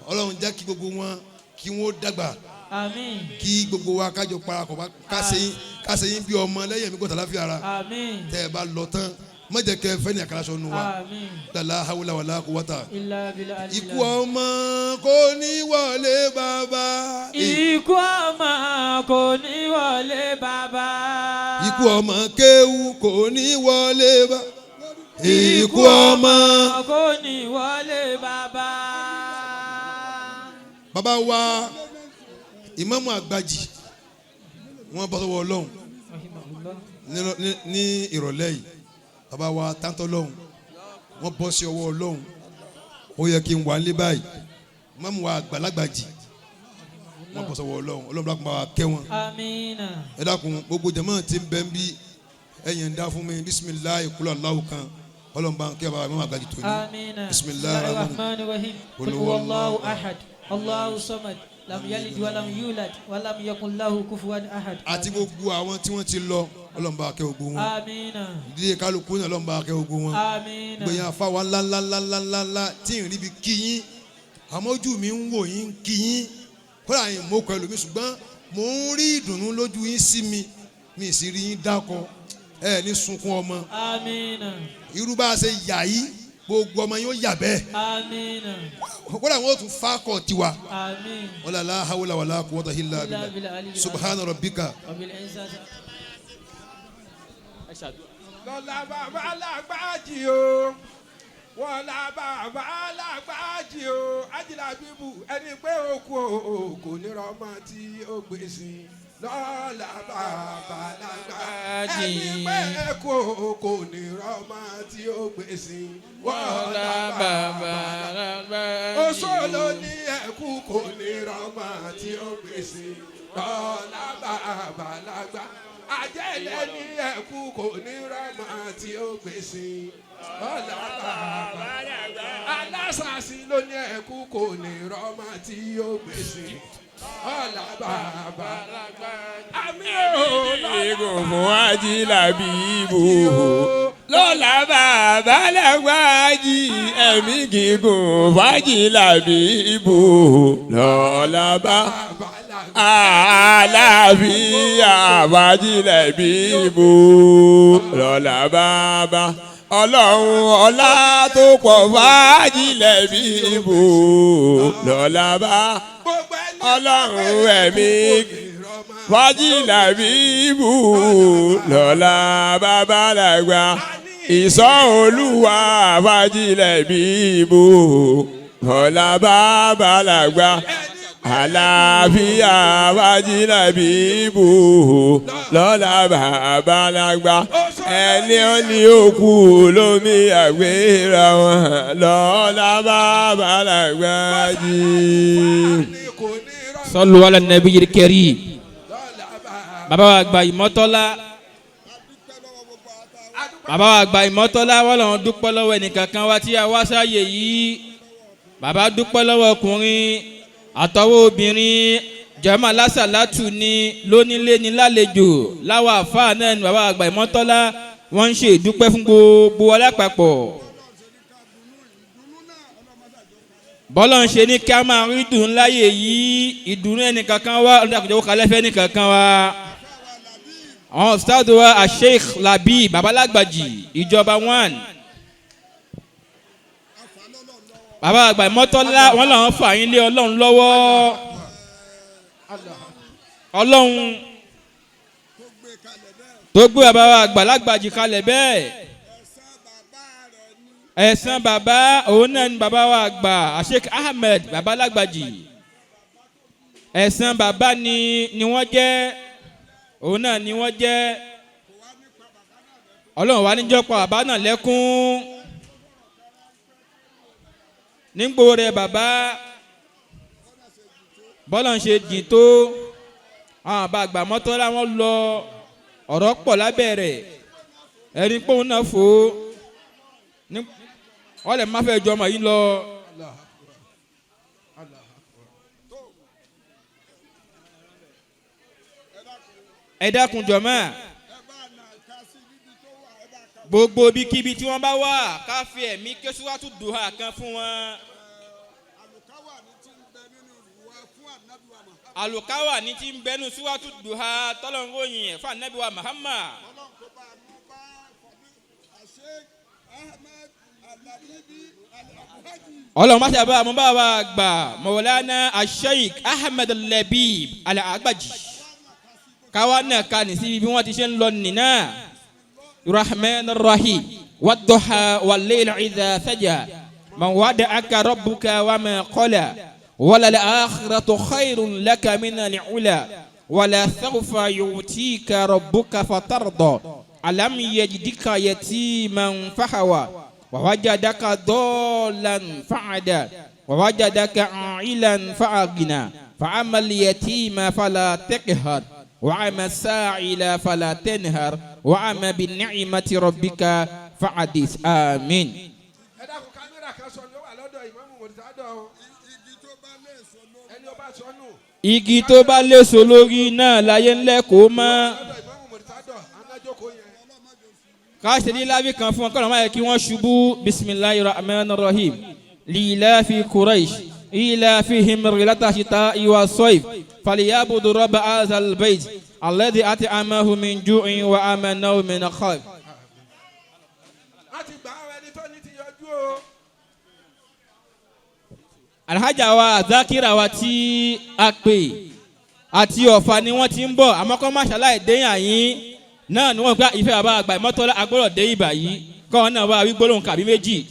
Ọlọ́run jẹ́ kí gbogbo wọn kí wọ́n dàgbà.
àmín.
kí gbogbo wa kájọ parapọ̀ kásẹ̀yìn bí ọmọ lẹ́yìn mi kò tàlá fi ara.
àmín.
tẹ́ ẹ bá lọ tán má jẹ́ kẹ́ fẹ́ ní àkàràṣọ nu wa.
àmín.
lálá hawla wàlá quwwata.
illa billah.
ikú ọmọ kò ní wọlé bàbá.
ikú ọmọ kò ní wọlé bàbá.
ikú ọmọ kéwú kò ní wọlé bàbá. ikú ọmọ
kò ní wọlé bàbá.
bàbá wa ìmáàmù àgbàjì wọ́n bọ́ sọ́wọ́ Ọlọ́run ní ìrọ̀lẹ́ yìí bàbá wa tántọ́ Ọlọ́run wọ́n bọ́ sí ọwọ́ Ọlọ́run ó yẹ kí n wà nílé báyìí ìmáàmù wa àgbàlagbàjì wọ́n bọ́ sọ́wọ́ Ọlọ́run dákun bá wa kẹ́ wọn.
àmín.
ẹ dákun gbogbo jàmáà tí ń bẹ ń bí ẹ̀yìn ń dá fún mi bisimilayi kúlọ̀ aláwọ̀ kan Ọlọ́run bá ń kẹ́ bàbá ìmáàmù àgbàjì tó ní.
àmín.
bisimilayi
rahmanir rahim qul huwallahu ahad allahu samad lam yalid walam yulad walam yakun lahu kufuwan ahad.
àti gbogbo àwọn tí wọ́n ti lọ Ọlọ́run bá kẹ́ gbogbo wọn.
àmín.
ìdílé kálukú náà Ọlọ́run bá kẹ́ gbogbo wọn.
àmín.
gbẹ̀yìn afáwa ńláńláńláńláńlá tí ń rí bi kí yín àmọ́ ojú mi ń wò yín kí yín kódà yín mọ́ kọ́ ẹlòmíì ṣùgbọ́n mò ń rí ìdùnnú lójú yín sí mi sì rí yín dákọ ẹ ní sunkún ọmọ.
àmín.
irú bá a ṣe yà yí gbogbo ọmọ yín ó yà bẹ́ẹ̀.
àmín.
kódà wọn ò tún fákọ̀ tiwa.
àmín.
wala la hawla wala quwwata illa billah subhana rabbika.
lọ́la bàbá alágbájì o wọ́n la bàbá alágbájì o ajílà bíbù ẹni pé òkú o kò ní rọ́mọ tí ó gbèsè lọ́la bàbá alágbájì ẹni pé òkú o kò ní rọ́mọ tí ó gbèsè lọ́la bàbá alágbájì oṣó ló ní ẹ̀kú kò ní rọ́mọ tí ó gbèsè lọ́la bàbá alágbájì àjẹ́lẹ̀ ní ẹ̀kú kò ní rọ́mọ tí ó gbèsè ọ̀là bàbá alásàsí ló ní ẹ̀kú kò ní rọ́mọ tí ó gbèsè ọ̀là bàbá àmì
ìgò fún Ajílàbí ibò lọ́la bàbá lágbájì ẹ̀mí gígùn fún Ajílàbí ibò lọ́la bàbá. Àlàáfíà Ajílàbí ibò lọ́la bàbá Ọlọ́run ọlá tó pọ̀ Ajílàbí ibò lọ́la bá Ọlọ́run ẹ̀mí Ajílàbí ibò lọ́la bàbá làgbà ìṣọ́ Olúwa Ajílàbí ibò lọ́la bàbá làgbà. Àlàáfíà Ajílàbí ibò lọ́la bàbá lágbà ẹni ó ní òkú lómi àgbéra wọn lọ́la bàbá lágbà jí.
Sallu ala nabiyil karim. Bàbá wa àgbà Ìmọ́tọ́lá. Bàbá wa àgbà Ìmọ́tọ́lá wọ́n lọ́n dúpẹ́ lọ́wọ́ ẹnìkankan wa tí a wá sáyè yìí. Bàbá dúpẹ́ lọ́wọ́ ọkùnrin àtọwọ́ obìnrin jama lásàlátù ni lónílé ni lálejò láwọn àfáà náà ni bàbá àgbà Ìmọ́tọ́lá wọ́n ń ṣe ìdúpẹ́ fún gbogbo alápapọ̀. bọ́lá ń ṣe ní kí a máa rí dùn láyè yìí ìdùnnú ẹnìkankan wá ọ̀dàkùnjẹ́ kálẹ́fẹ́ ẹnìkankan wá. àwọn ustaadu wa Sheikh Labib babalágbàjì ìjọba 1. bàbá àgbà Ìmọ́tọ́lá wọn làwọn fà yín lé Ọlọ́run lọ́wọ́ Ọlọ́run tó gbé bàbá àgbà lágbàjì kalẹ̀ bẹ́ẹ̀ ẹ̀san bàbá òun náà ni bàbá wa àgbà Sheikh Ahmed bàbá Lágbàjì ẹ̀san bàbá ni wọ́n jẹ́ òun náà ni wọ́n jẹ́ ọlọ́run wa níjọ́ pa bàbá náà lẹ́kún nígbò rẹ̀ bàbá bọ́lá ń ṣe jìn tó àwọn àbá àgbà mọ́tò láwọn lọ ọ̀rọ̀ pọ̀ lábẹ́ rẹ̀ ẹni pé òun náà fò ó wọ́n lè má fẹ́ jọ ọmọ yìí lọ. ẹ dákun jọ̀mọ́ gbogbo ibikíbi tí wọ́n bá wà ká fi ẹ̀mí késùwàtú dùhà kan fún wọn. àlùkáwà ní ti ń bẹnu síwájú dùhà tọ́lọ́ngóyìn ẹ̀ fún ànábì wa Muhammad. ọlọ́run má ṣe àbá àmọ́ bá wa gbà Mawlana Sheikh Ahmed Al-Labib Al-Agbaji káwa náà ká ní síbi bí wọ́n ti ṣe ń lọ nìyà Rahman Rahim wad-duha wal-layli idha saja man wada'aka rabbuka wa ma qala wala al-akhiratu khayrun laka min al-ula wala sawfa yu'tika rabbuka fatarda alam yajidika yatiman fahawa ووجدك ضالا فعدا ووجدك عائلا فأغنى فأما اليتيم فلا تقهر وأما السائل فلا تنهر وأما بالنعمة ربك فحدث آمين. igi tó bá léso lórí náà láyé ńlẹ kó mọ káṣe ní lábí kan fún ọkọ̀ ọ̀nà kí wọ́n ṣubú bisimilahi rahman rahim lilafi quraish ilafihim rilata shita'i wa sayf falyabudu rabba azal bayt alladhi at'amahu min ju'in wa amanahu min khawf. alhaja wa zakira wa tí a pè àti ọ̀fà ni wọ́n ti ń bọ̀ àmọ́ kọ́ máṣáláì déyìn àyín náà ni wọ́n gba ìfẹ́ bàbá àgbà ìmọ́tọ́lá agbọ́dọ̀ dé ìbà yìí kọ́ ọ náà wá wí gbólóhùn kàbí méjì.